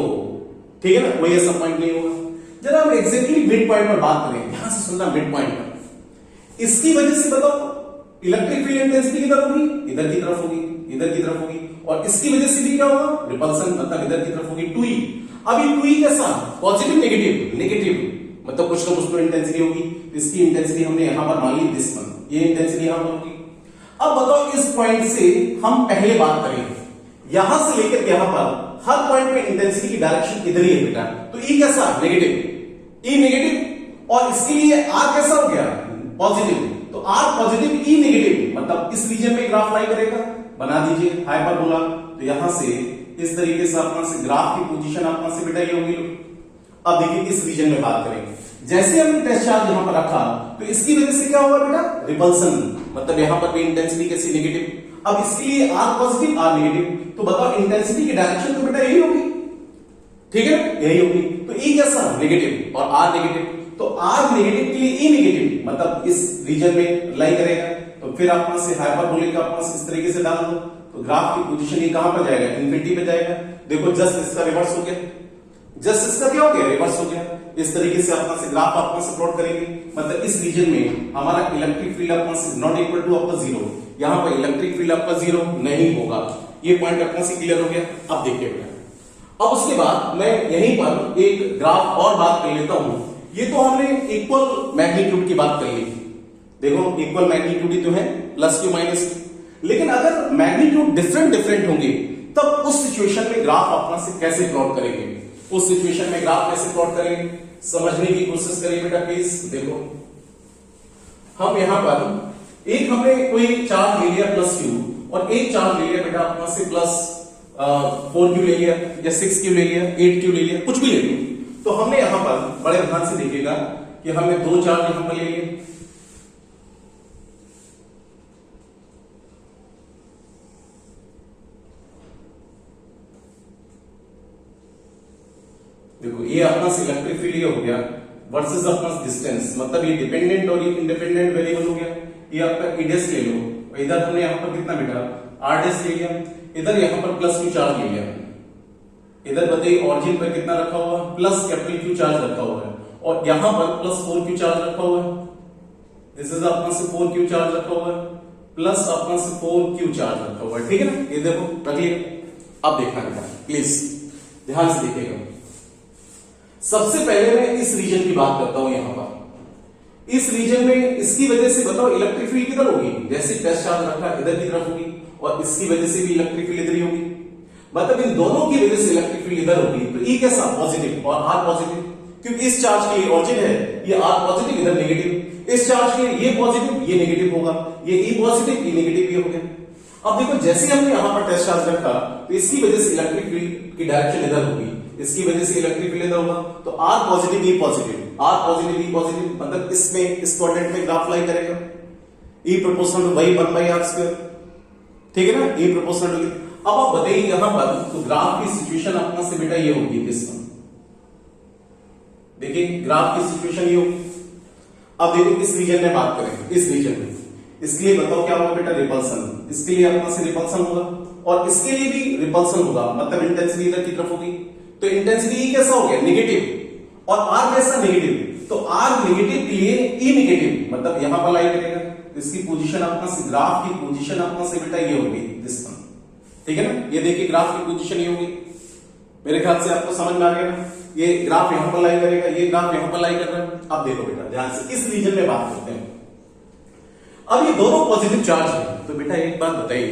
ठीक है ना, कोई ऐसा पॉइंट नहीं होगा। जरा हम एग्जैक्टली मिड पॉइंट पर बात करें, यहां से सुनना, मिड पॉइंट पर इसकी वजह से बताओ इलेक्ट्रिक फील्ड इंटेंसिटी किधर होगी, इधर की तरफ होगी, इधर की तरफ होगी, और इसकी वजह से भी क्या होगा, रिपल्सन, मतलब इधर की तरफ होगी, 2e। अब ये 2e कैसा, पॉजिटिव नेगेटिव, नेगेटिव, मतलब कुछ ना कुछ तो इंटेंसिटी होगी, इसकी इंटेंसिटी हमने यहां पर मान ली दिस वन, ये इंटेंसिटी यहां पर होगी। अब बताओ इस पॉइंट से हम पहले बात करें, यहां से लेकर यहां पर हर पॉइंट में इंटेंसिटी की डायरेक्शन इधर ही है बेटा, तो ई कैसा, नेगेटिव, ई नेगेटिव, और इसके लिए आर कैसा हो गया, पॉजिटिव, तो आर पॉजिटिव, ई नेगेटिव, मतलब इस रीजन में ग्राफ लाई करेगा, बना दीजिए हाइपरबोला। तो यहां से इस तरीके से अपना से ग्राफ की पोजीशन अपना से बेटा ये होगी। अब देखिए इस रीजन में बात करेंगे, जैसे हमने टेस्ट चार्ज यहां पर रखा तो इसकी वजह से क्या होगा बेटा, रिपल्सन, मतलब यहां पर भी इंटेंसिटी कैसी, नेगेटिव। अब इसके लिए आर पॉजिटिव, आर नेगेटिव, तो बताओ इंटेंसिटी की डायरेक्शन तो बेटा यही होगी, ठीक है, यही होगी। तो ई कैसा, नेगेटिव, और आर नेगेटिव, तो आर नेगेटिव के लिए ई नेगेटिव, मतलब इस रीजन में लाई करेगा। तो फिर आप से हाइपरबोलिक का इस तरीके से डाल दो, तो ग्राफ की पोजीशन ये कहां पर जाएगा, इंफिनिटी पे जाएगा। देखो जस्ट इसका रिवर्स हो गया, जस्ट इसका क्या हो गया, रिवर्स हो गया। इस तरीके से अपना से ग्राफ अपना से प्लॉट करेंगे, मतलब इस रीजन में हमारा इलेक्ट्रिक फील्ड अपना से नॉट इक्वल टू आपका जीरो, यहां पर इलेक्ट्रिक फील्ड आपका जीरो नहीं होगा। ये पॉइंट अपना से क्लियर हो गया। अब देखिए अब उसके बाद मैं यहीं पर एक ग्राफ और बात कर लेता हूं। ये तो हमने इक्वल मैग्नीट्यूड की बात कर ली, देखो इक्वल मैग्नीट्यूड ही तो है, प्लस क्यू माइनस क्यू। लेकिन अगर मैग्नीट्यूड डिफरेंट डिफरेंट होंगे तब उस सिचुएशन में ग्राफ अपना से कैसे प्लॉट करेंगे, उस सिचुएशन में ग्राफ कैसे प्लॉट करेंगे, समझने की कोशिश करिए बेटा प्लीज। देखो हम यहां पर एक हमने कोई चार्ज ले लिया प्लस क्यू, और एक चार्ज ले लिया बेटा अपना से प्लस 4 क्यू ले लिया, या 6 क्यू ले लिया, 8 क्यू ले लिया, कुछ भी ले लो। तो हमने यहां पर बड़े ध्यान से देखिएगा कि हमने दो चार्ज यहां पर ले लिए, देखो ये अपना इलेक्ट्रिक फील्ड ये हो गया वर्सेस अपना डिस्टेंस, मतलब ये डिपेंडेंट और ये इंडिपेंडेंट वेरिएबल हो गया। ये आपका ईडेस ले लो, इधर हमने यहां पर कितना बेटा आरडेस ले लिया, इधर यहां पर प्लस क्यू चार्ज ले लिया, इधर बताइए ऑरिजिन पर कितना रखा हुआ, प्लस कैपिटल क्यू चार्ज रखा हुआ है, और यहां पर प्लस 4 क्यू चार्ज रखा हुआ है। दिस इज अपना से 4 क्यू चार्ज रखा हुआ है, प्लस अपना से 4 क्यू चार्ज रखा हुआ है, ठीक है ना। ये देखो रख लिया। अब देखना बेटा प्लीज ध्यान से देखिएगा। सबसे पहले मैं इस रीजन की बात करता हूं, यहां पर इस रीजन में इसकी वजह से बताओ इलेक्ट्रिक फील्ड किधर होगी, जैसे टेस्ट चार्ज रखा इधर की तरफ होगी, और इसकी वजह से भी इलेक्ट्रिक फील्ड इधर ही होगी, मतलब इन दोनों की वजह से इलेक्ट्रिक फील्ड इधर होगी। तो ई कैसा, पॉजिटिव, और आर पॉजिटिव, क्योंकि इस चार्ज के लिए ऑरिजिन है, ये आर पॉजिटिव इधर नेगेटिव, इस चार्ज के लिए ये पॉजिटिव ये नेगेटिव होगा, ये ई पॉजिटिव ये नेगेटिव ये हो गया। अब देखो जैसे हमने यहां पर टेस्ट चार्ज रखा तो इसकी वजह से इलेक्ट्रिक फील्ड की डायरेक्शन इधर होगी, इसकी वजह से इलेक्ट्रिक फील्ड इधर होगा। तो r positive E positive, r positive E positive, मतलब इसमें इस कोऑर्डिनेट में ग्राफ लाई करेगा, E proportional to y 1/r square, ठीक है ना, ई प्रोपोर्शनल टू। अब आप बताइए यहां पर तो ग्राफ की सिचुएशन अपना से बेटा ये होगी, दिस वन देखिए ग्राफ की सिचुएशन ये होगी। अब देखो इस रीजन में बात करें, इस रीजन में इसके लिए बताओ क्या होगा बेटा, रिपल्सन। इसके लिए अपना से रिपल्सन होगा और इसके लिए भी रिपल्सन होगा, मतलब इंटेंसिटी इधर की तरफ होगी। तो इंटेंसिटी कैसा हो गया, नेगेटिव, और आर कैसा, नेगेटिव। तो आर नेगेटिव के लिए ई नेगेटिव, मतलब यहां पर लाई करेगा। इसकी पोजीशन अपना से, ग्राफ की पोजीशन अपना से बेटा ये होगी दिस वन, ठीक है ना। ये देखिए ग्राफ की पोजीशन ये होगी, मेरे ख्याल से आपको समझ में आ गया ना। ये ग्राफ यहां पर लाई करेगा, ये ग्राफ यहां पर लाई कर रहा है। अब देखो बेटा ध्यान से, इस रीजन में बात करते हैं। अब ये दोनों पॉजिटिव चार्ज है, तो बेटा एक बात बताइए,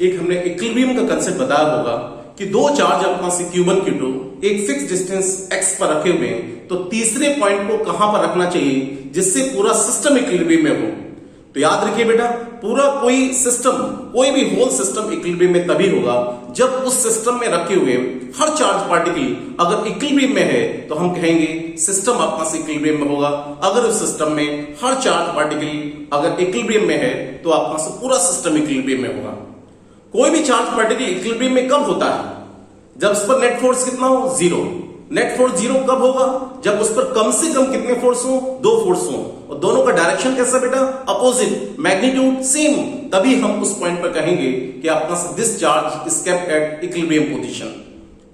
एक हमने इक्विलिब्रियम का कंसेप्ट बताया होगा कि दो चार्ज अपना से Q1 Q2 एक फिक्स डिस्टेंस x पर रखे हुए हैं, तो तीसरे पॉइंट को कहां पर रखना चाहिए जिससे पूरा सिस्टम इक्विलिब्रियम में हो। तो याद रखिए बेटा, पूरा कोई सिस्टम, कोई भी होल सिस्टम इक्विलिब्रियम में तभी होगा जब उस सिस्टम में रखे हुए हर चार्ज पार्टिकल अगर इक्विलिब्रियम में है, तो हम कहेंगे सिस्टम अपना से इक्विलिब्रियम में होगा। अगर उस सिस्टम में हर चार्ज पार्टिकल अगर इक्विलिब्रियम में है, तो अपना से पूरा सिस्टम इक्विलिब्रियम में होगा। कोई भी चार्ज पार्टिकल इक्विलिब्रियम में कब होता है, जब उस पर नेट फोर्स कितना हो, जीरो। नेट फोर्स जीरो कब होगा, जब उस पर कम से कम कितने फोर्स हो, दो फोर्स हो, और दोनों का डायरेक्शन कैसा बेटा, अपोजिट, मैग्नीट्यूड सेम। तभी हम उस पॉइंट पर कहेंगे कि अपना this charge is kept at equilibrium position,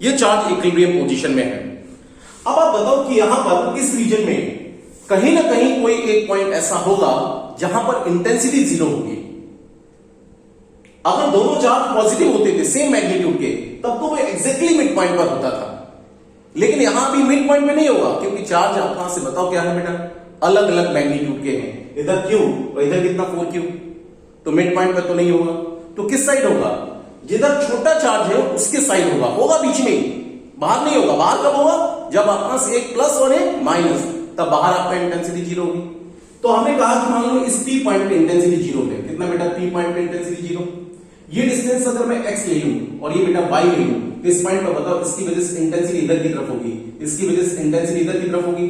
ये चार्ज इक्विलिब्रियम पोजीशन में है। अब आप बताओ कि यहां पर इस रीजन में कहीं ना कहीं कोई एक पॉइंट ऐसा होगा जहां पर इंटेंसिटी जीरो होगी। अगर दोनों चार्ज पॉजिटिव होते थे सेम मैग्नीट्यूड के, तब तो वो एग्जैक्टली मिड पॉइंट पर होता था। लेकिन यहां भी मिड पॉइंट में नहीं होगा, क्योंकि चार्ज अपना से बताओ क्या है बेटा, अलग अलग मैग्नीट्यूड के हैं। इधर Q और इधर कितना 4Q, तो मिड पॉइंट पर तो नहीं होगा। तो किस साइड होगा, जिधर छोटा चार्ज है उसके साइड होगा, होगा बीच में, बाहर नहीं होगा। बाहर कब होगा, जब अपना से एक प्लस और एक माइनस, तब बाहर आपका इंटेंसिटी जीरो होगी। तो हमने कहा कि मान लो इस P पॉइंट पे इंटेंसिटी जीरो है, कितना बेटा, P पॉइंट पे इंटेंसिटी जीरो। ये डिस्टेंस अगर मैं x ले लूं और ये बेटा y ले लूं, तो इस पॉइंट पर बताओ इसकी वजह से इंटेंसिटी इधर की तरफ होगी, इसकी वजह से इंटेंसिटी इधर की तरफ होगी।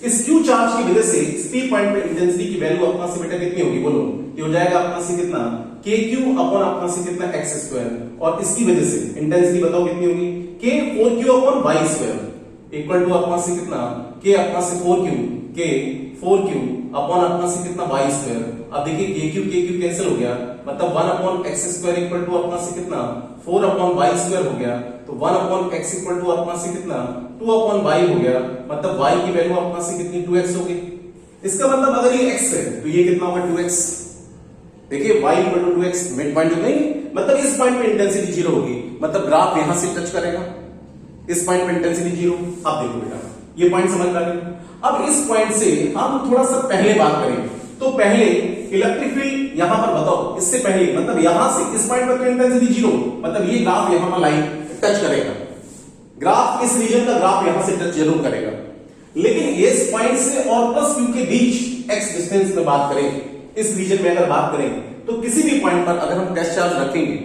इस Q चार्ज की वजह से इस P पॉइंट पे इंटेंसिटी की वैल्यू अपना से बेटा कितनी होगी, बोलो। ये हो जाएगा अपना से कितना, KQ अपॉन अपना से कितना x स्क्वायर, और इसकी वजह से इंटेंसिटी बताओ कितनी होगी, K 4Q upon y square equal to अपना से कितना, K अपना से 4Q, K 4Q अपॉन अपना से कितना y स्क्वायर। अब देखिए KQ कैंसिल हो गया, मतलब 1 upon x square equal to अपना से कितना 4 अपॉन y स्क्वायर हो गया। तो 1 अपॉन x इक्वल टू अपना से कितना 2 अपॉन y हो गया, मतलब y की वैल्यू अपना से कितनी 2x होगी। इसका मतलब अगर ये x है तो ये कितना होगा 2x। देखिए y equal to 2x, mid point नहीं, मतलब इस पॉइंट पे इंटेंसिटी जीरो होगी, मतलब ग्राफ यहां से टच करेगा, इस पॉइंट पे इंटेंसिटी जीरो। अब देखो बेटा ये पॉइंट समझ में आ गया। अब इस पॉइंट से हम थोड़ा सा पहले बात करेंगे, तो पहले इलेक्ट्रिक फील्ड यहां पर बताओ, इससे पहले मतलब यहां से इस पॉइंट पर तो इंटेंसिटी जीरो, मतलब ये ग्राफ यहां पर लाइन टच करेगा, ग्राफ इस रीजन का ग्राफ यहां से टच जरूर करेगा। लेकिन इस पॉइंट से और प्लस Q के बीच x डिस्टेंस में बात करें, इस रीजन में अगर बात करें, तो किसी भी पॉइंट पर अगर हम टेस्ट चार्ज रखेंगे,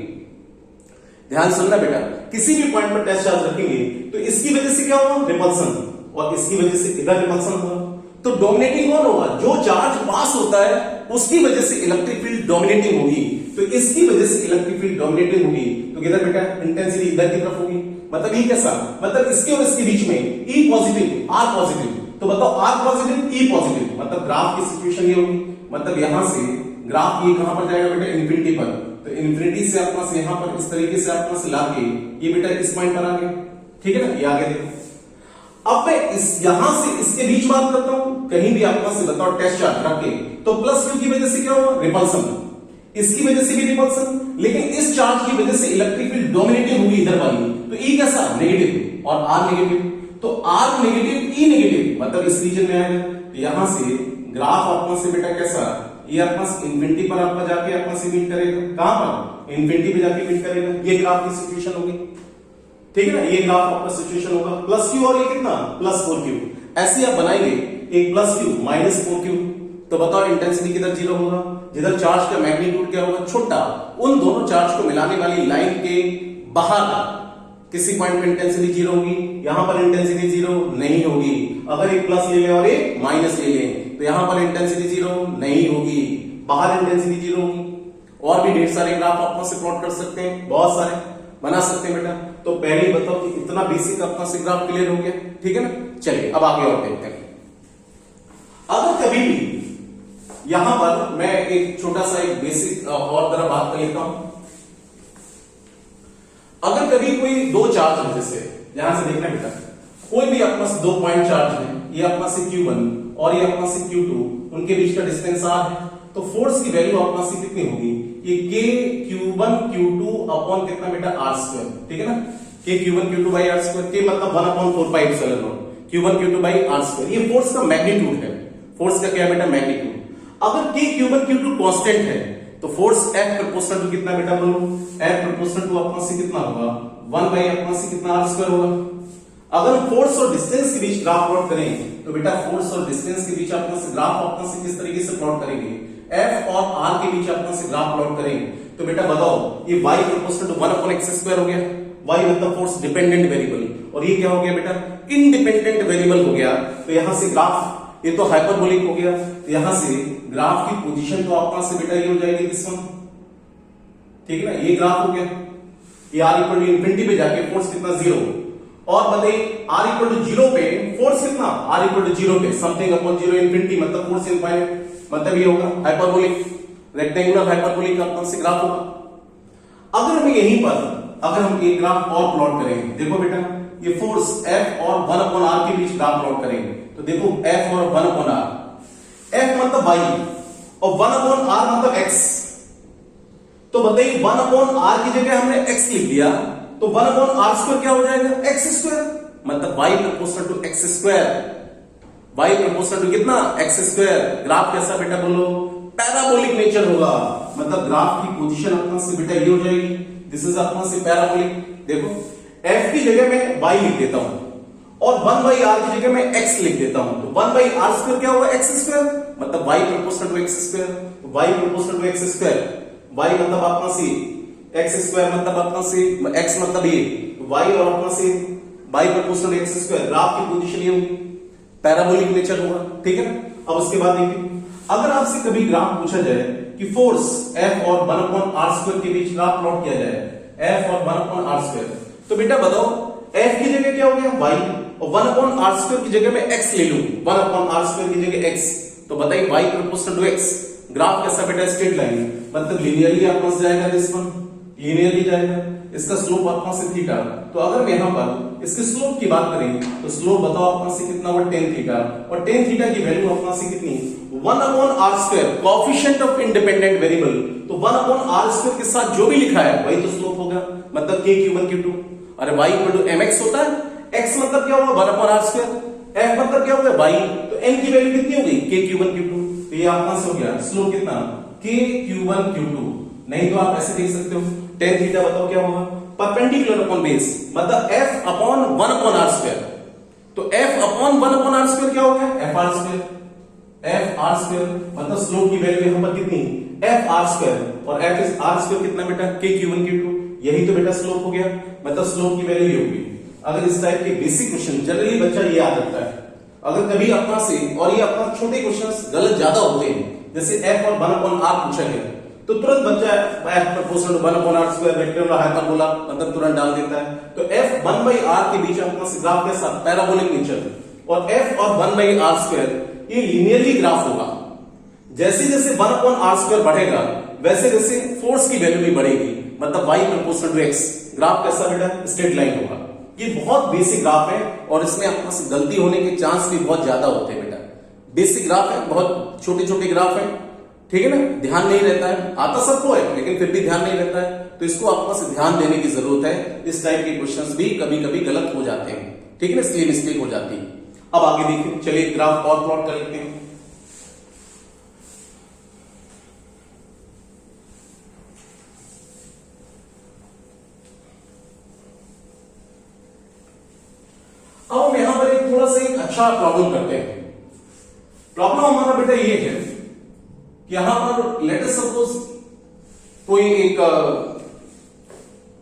ध्यान सुनना बेटा, किसी भी पॉइंट पर टेस्ट चार्ज रखेंगे तो इसकी वजह से क्या होगा, रिपल्सन, और इसकी वजह से इधर रिपल्सन होगा। तो डोमिनेटिंग कौन होगा, जो चार्ज पास होता है उसकी वजह से इलेक्ट्रिक फील्ड डोमिनेटिंग होगी। तो इसकी वजह से इलेक्ट्रिक फील्ड डोमिनेटिंग होगी, तो किधर बेटा, इंटेंसिटी इधर की तरफ होगी। मतलब ये कैसा, मतलब इसके और इसके बीच में E पॉजिटिव R पॉजिटिव, तो बताओ R पॉजिटिव E पॉजिटिव, मतलब ग्राफ की सिचुएशन ये होगी। मतलब यहां से ग्राफ ये कहां पर जाएगा बेटा, इन्फिनिटी पर। तो इन्फिनिटी से अपना से यहां पर इस तरीके से अपना से लाके ये बेटा इस पॉइंट पर आ गया, ठीक है ना, ये आगे देखो। अब मैं इस यहां से इसके बीच बात करता हूं, कहीं भी अपना से बताओ टेस्ट चार्ज रख के, तो प्लस Q की वजह से क्या होगा, रिपल्सन, इसकी वजह से भी रिपल्सन। लेकिन इस चार्ज की वजह से इलेक्ट्रिक फील्ड डोमिनेटिंग होगी इधर वाली, तो E कैसा, नेगेटिव, और R नेगेटिव। तो R नेगेटिव E नेगेटिव, मतलब इस रीजन में आएगा। तो यहां से ग्राफ अपना से बेटा कैसा, ये अपना इन्फिनिटी पर आपका जाके अपना से मीट करेगा, कहां पर, इन्फिनिटी पे जाके मीट करेगा। ये ग्राफ की सिचुएशन होगी, ठीक है ना, ये ग्राफ आपका सिचुएशन होगा। प्लस Q और ये कितना, प्लस 4Q। ऐसे आप बनाएंगे, एक प्लस Q माइनस 4Q, तो बताओ इंटेंसिटी किधर जीरो होगा, जिधर चार्ज का मैग्नीट्यूड क्या होगा, छोटा। उन दोनों चार्ज को मिलाने वाली लाइन के बाहर किसी पॉइंट पे इंटेंसिटी जीरो होगी, यहां पर इंटेंसिटी जीरो नहीं होगी। अगर एक प्लस ले ले और एक माइनस ले ले, तो यहां पर इंटेंसिटी जीरो नहीं होगी, बाहर इंटेंसिटी जीरो होगी। और भी ढेर सारे ग्राफ आप से प्लॉट कर सकते हैं, बहुत सारे। बना सकते हैं बेटा। तो पहले ही बताओ कि इतना बेसिक अपना से ग्राफ क्लियर हो गया, ठीक है ना। चलिए अब आगे और देखते हैं। अगर कभी भी यहां पर मैं एक छोटा सा एक बेसिक और तरह बात कर लेता हूं। अगर कभी कोई दो चार्ज है, जैसे यहां से देखना बेटा, कोई भी अपना से 2 पॉइंट चार्ज है, ये अपना से Q1 और ये अपना से Q2, उनके बीच का डिस्टेंस R है, तो फोर्स की वैल्यू अपना से कितनी होगी, ये K Q1 Q2 अपॉन कितना बेटा R स्क्वायर, ठीक है ना। K Q1 Q2 by R square, K मतलब 1 upon 4 pi epsilon not Q1 Q2 by R square, ये फोर्स का मैग्नीट्यूड है। फोर्स का क्या है बेटा, मैग्नीट्यूड। अगर K Q1 Q2 कांस्टेंट है तो फोर्स F प्रोपोर्शनल टू कितना बेटा बोलो, F प्रोपोर्शनल टू अपना से कितना होगा, 1 बाई अपना से कितना R स्क्वायर होगा। अगर हम फोर्स और डिस्टेंस के बीच ग्राफ प्लॉट करें तो बेटा फोर्स और डिस्टेंस के बीच अपना से ग्राफ अपना से किस तरीके से प्लॉट करेंगे, F और R के बीच अपना से ग्राफ प्लॉट करेंगे तो बेटा बताओ ये y proportional to 1 upon x square हो गया। y मतलब फोर्स डिपेंडेंट वेरिएबल, और ये क्या हो गया बेटा, इंडिपेंडेंट वेरिएबल हो गया। तो यहां से ग्राफ ये तो हाइपरबोलिक हो गया, तो यहां से ग्राफ की पोजीशन तो अपना से बेटा ये हो जाएगी दिस वन, ठीक है ना। ये ग्राफ हो गया, ये r इक्वल टू इंफिनिटी पे जाके फोर्स कितना 0, और बताइए r इक्वल टू 0 पे फोर्स कितना, r इक्वल टू 0 पे समथिंग अपॉन 0 इंफिनिटी मतलब फोर्स इनफाइनाइट, मतलब ये होगा हाइपरबोलिक, रेक्टेंगुलर हाइपरबोलिक का अपना से ग्राफ होगा। अगर हम यहीं पर अगर हम एक ग्राफ और प्लॉट करें, देखो बेटा ये फोर्स F और 1 अपॉन R के बीच ग्राफ प्लॉट करेंगे तो देखो F और 1 अपॉन R, F मतलब y और 1 अपॉन R मतलब x, तो बताइए 1 अपॉन R की जगह हमने x लिख दिया तो 1 अपॉन R स्क्वायर क्या हो जाएगा, x स्क्वायर, मतलब y proportional to x square, y proportional to कितना x स्क्वायर। ग्राफ कैसा बेटा बोलो, पैराबोलिक नेचर होगा, मतलब ग्राफ की पोजीशन अपना से बेटा ये हो जाएगी, दिस इज अपना से पैराबोलिक। देखो f की जगह मैं y लिख देता हूं और 1 बाई r की जगह मैं x लिख देता हूं, तो 1 बाई r स्क्वायर क्या होगा, x स्क्वायर, मतलब y proportional to x square, y proportional to x square, y मतलब अपना से x स्क्वायर मतलब अपना से x मतलब ये y और अपना से y proportional x square, graph की पोजीशन ये होगी, पैराबोलिक नेचर होगा, ठीक है ना। अब उसके बाद देखिए अगर आपसे कभी ग्राफ पूछा जाए कि फोर्स F और 1 अपॉन R स्क्वायर के बीच ग्राफ प्लॉट किया जाए, F और 1 अपॉन R स्क्वायर, तो बेटा बताओ F की जगह क्या हो गया y और 1 अपॉन R स्क्वायर की जगह मैं x ले लूं, 1 अपॉन R स्क्वायर की जगह x, तो बताइए y proportional to x, graph कैसा बेटा, स्ट्रेट लाइन, मतलब लिनियरली आपस जाएगा, दिस वन लिनियरली जाएगा, इसका स्लोप अपना से थीटा। तो अगर मैं यहां पर इसके स्लोप की बात करें तो स्लोप बताओ अपना से कितना हुआ, tan थीटा, और tan थीटा की वैल्यू अपना से कितनी, 1 upon R square, coefficient of independent variable, तो 1 अपॉन R स्क्वायर के साथ जो भी लिखा है वही तो स्लोप होगा, मतलब K Q1 Q2, अरे y इक्वल टू mx होता है, x मतलब क्या होगा 1 अपॉन R स्क्वायर, f मतलब क्या होगा y, तो n की वैल्यू कितनी होगी K Q1 Q2, तो ये आपका से हो गया स्लोप कितना K Q1 Q2। नहीं तो आप ऐसे देख सकते हो tan थीटा बताओ क्या होगा, परपेंडिकुलर अपॉन बेस, मतलब f upon 1 upon R square, तो f upon 1 upon R square क्या हो गया, f R square, f R square, मतलब स्लोप की वैल्यू यहां पर कितनी f R स्क्वायर, और f इज R स्क्वायर कितना बेटा K Q1 Q2, यही तो बेटा स्लोप हो गया, मतलब स्लोप की वैल्यू ये होगी। अगर इस टाइप के बेसिक क्वेश्चन जनरली बच्चा ये याद रखता है, अगर कभी अपना से और ये अपना छोटे क्वेश्चंस गलत ज्यादा होते हैं, जैसे f और 1 अपॉन R पूछा गया तो तुरंत बच्चा f proportional to 1 upon R square rectangular hyperbola मतलब तुरंत डाल देता है। तो f 1 बाई R के बीच अपना से ग्राफ कैसा, पैराबोलिक नेचर, और f और 1 बाई R स्क्वायर ये लिनियरली ग्राफ होगा, जैसे जैसे 1 अपॉन R स्क्वायर बढ़ेगा वैसे वैसे फोर्स की वैल्यू भी बढ़ेगी, मतलब y proportional to x, graph कैसा बेटा, स्ट्रेट लाइन होगा। ये बहुत बेसिक ग्राफ है और इसमें आपको से गलती होने के चांस भी बहुत ज्यादा होते हैं बेटा, बेसिक ग्राफ है, बहुत छोटे छोटे ग्राफ है, ठीक है ना, ध्यान नहीं रहता है, आता सबको है लेकिन फिर भी ध्यान नहीं रहता है, तो इसको आपको से ध्यान देने की जरूरत है। इस टाइप के क्वेश्चंस भी कभी कभी गलत हो जाते हैं, ठीक है ना, इसलिए मिस्टेक हो जाती है। अब आगे देखिए, चलिए ग्राफ और प्लॉट कर लेते हैं। अब हम यहां पर एक थोड़ा सा एक अच्छा प्रॉब्लम करते हैं। प्रॉब्लम हमारा बेटा ये है कि यहां पर लेट अस सपोज कोई एक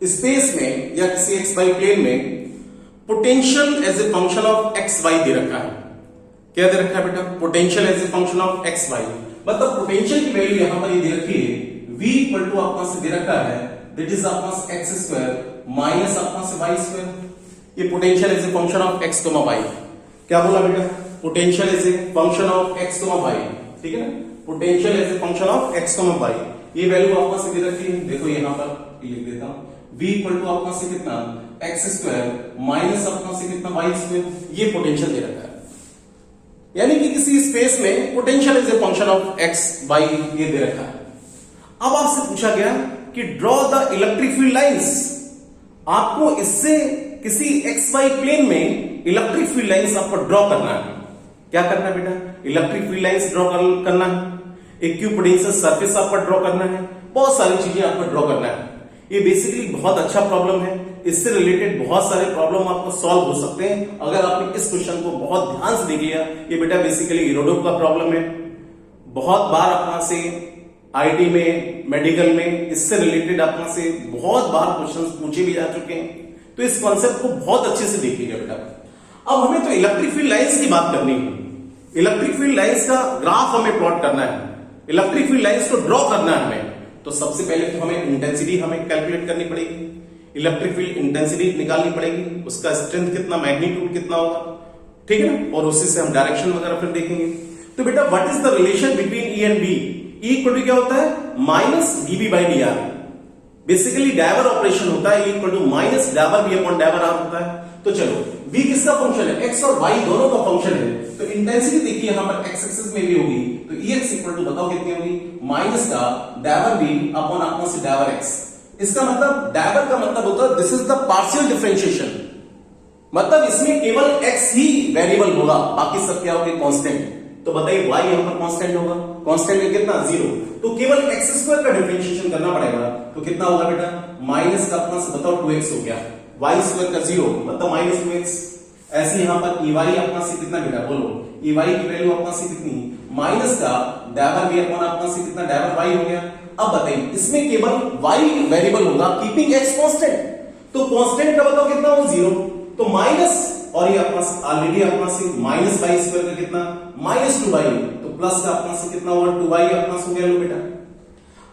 स्पेस में या किसी एक्स वाई प्लेन में potential as a function of x y दे रखा है। क्या दे रखा है बेटा, potential as a function of x y, मतलब पोटेंशियल की वैल्यू यहां पर ये दे रखी है v इक्वल टू आपका से दे रखा है दैट इज आपका एक्स स्क्वायर माइनस अपना से वाई स्क्वायर। ये potential is a function of x comma y. क्या बोला बेटा? Potential is a function of x comma y, ठीक है ना? Potential is a function of x comma y. ये वैल्यू आपका से दे रखी है, देखो यहां पर लिख देता हूं, v इक्वल टू आपका से कितना एक्स स्क्वायर माइनस अपना से कितना वाई स्क्वायर। ये पोटेंशियल दे रखा है, यानी कि किसी स्पेस में potential is a function of x y ये दे रखा है। अब आपसे पूछा गया कि draw the electric field lines. आपको इससे किसी एक्स वाई प्लेन में इलेक्ट्रिक फील्ड लाइंस आपको ड्रॉ करना है। क्या करना है बेटा? इलेक्ट्रिक फील्ड लाइंस ड्रॉ करना है, इक्विपोटेंशियल सरफेस आपको ड्रॉ करना है, बहुत सारी चीजें आपको ड्रॉ करना है। ये बेसिकली बहुत अच्छा प्रॉब्लम है, इससे रिलेटेड बहुत सारे प्रॉब्लम आपको सॉल्व हो सकते हैं अगर आपने इस क्वेश्चन को बहुत ध्यान से देख लिया। ये बेटा बेसिकली इरोडोव का प्रॉब्लम है, बहुत बार अपना से आईटी में, मेडिकल में इससे रिलेटेड अपना से बहुत बार क्वेश्चंस पूछे भी जा चुके हैं। तो इस कॉन्सेप्ट को बहुत अच्छे से देख लीजिए बेटा। अब हमें तो इलेक्ट्रिक फील्ड लाइंस की बात करनी है, इलेक्ट्रिक फील्ड लाइंस का ग्राफ हमें प्लॉट करना है, इलेक्ट्रिक फील्ड लाइंस को ड्रॉ करना है हमें। तो सबसे पहले तो हमें इंटेंसिटी हमें कैलकुलेट करनी पड़ेगी, इलेक्ट्रिक फील्ड इंटेंसिटी निकालनी पड़ेगी, उसका स्ट्रेंथ कितना, मैग्नीट्यूड कितना होगा, ठीक है ना? और उसी से हम डायरेक्शन वगैरह फिर देखेंगे। तो बेटा what is the relation between E and B? E equal to क्या होता है? Minus dB by d r. Basically डायवर ऑपरेशन होता है, इक्वल टू माइनस डायवर बी अपॉन डायवर आर होता है। तो चलो v किसका फंक्शन है? x और y दोनों का फंक्शन है। तो इंटेंसिटी देखिए यहां पर x एक्सिस में भी होगी, तो ex इक्वल टू बताओ कितनी होगी? माइनस का डायवर b अपॉन अपना से डायवर x। इसका मतलब डायवर का मतलब होता है this is the partial differentiation, मतलब इसमें केवल x ही वेरिएबल होगा, बाकी सब क्या होंगे? कांस्टेंट। तो बताइए y यहां पर कांस्टेंट होगा, कांस्टेंट है कितना? 0। तो केवल x स्क्वायर का डिफरेंशिएशन करना पड़ेगा, तो कितना होगा बेटा? माइनस का अपना से बताओ 2x हो गया, y स्क्वायर का 0 मतलब माइनस 2x। ऐसे यहां पर ey अपना से कितना बेटा? बोलो ey की वैल्यू अपना से कितनी? माइनस का डायवर b अपना अपना से कितना? डायवर y हो गया। अब बताइए इसमें केवल y वेरिएबल होगा, कीपिंग x कांस्टेंट। तो कांस्टेंट का बताओ कितना हो? 0। तो माइनस और ये अपना ऑलरेडी अपना से माइनस y स्क्वायर का कितना? Minus 2y। तो प्लस का अपना से कितना होगा? 2y अपना से हो गया। लो बेटा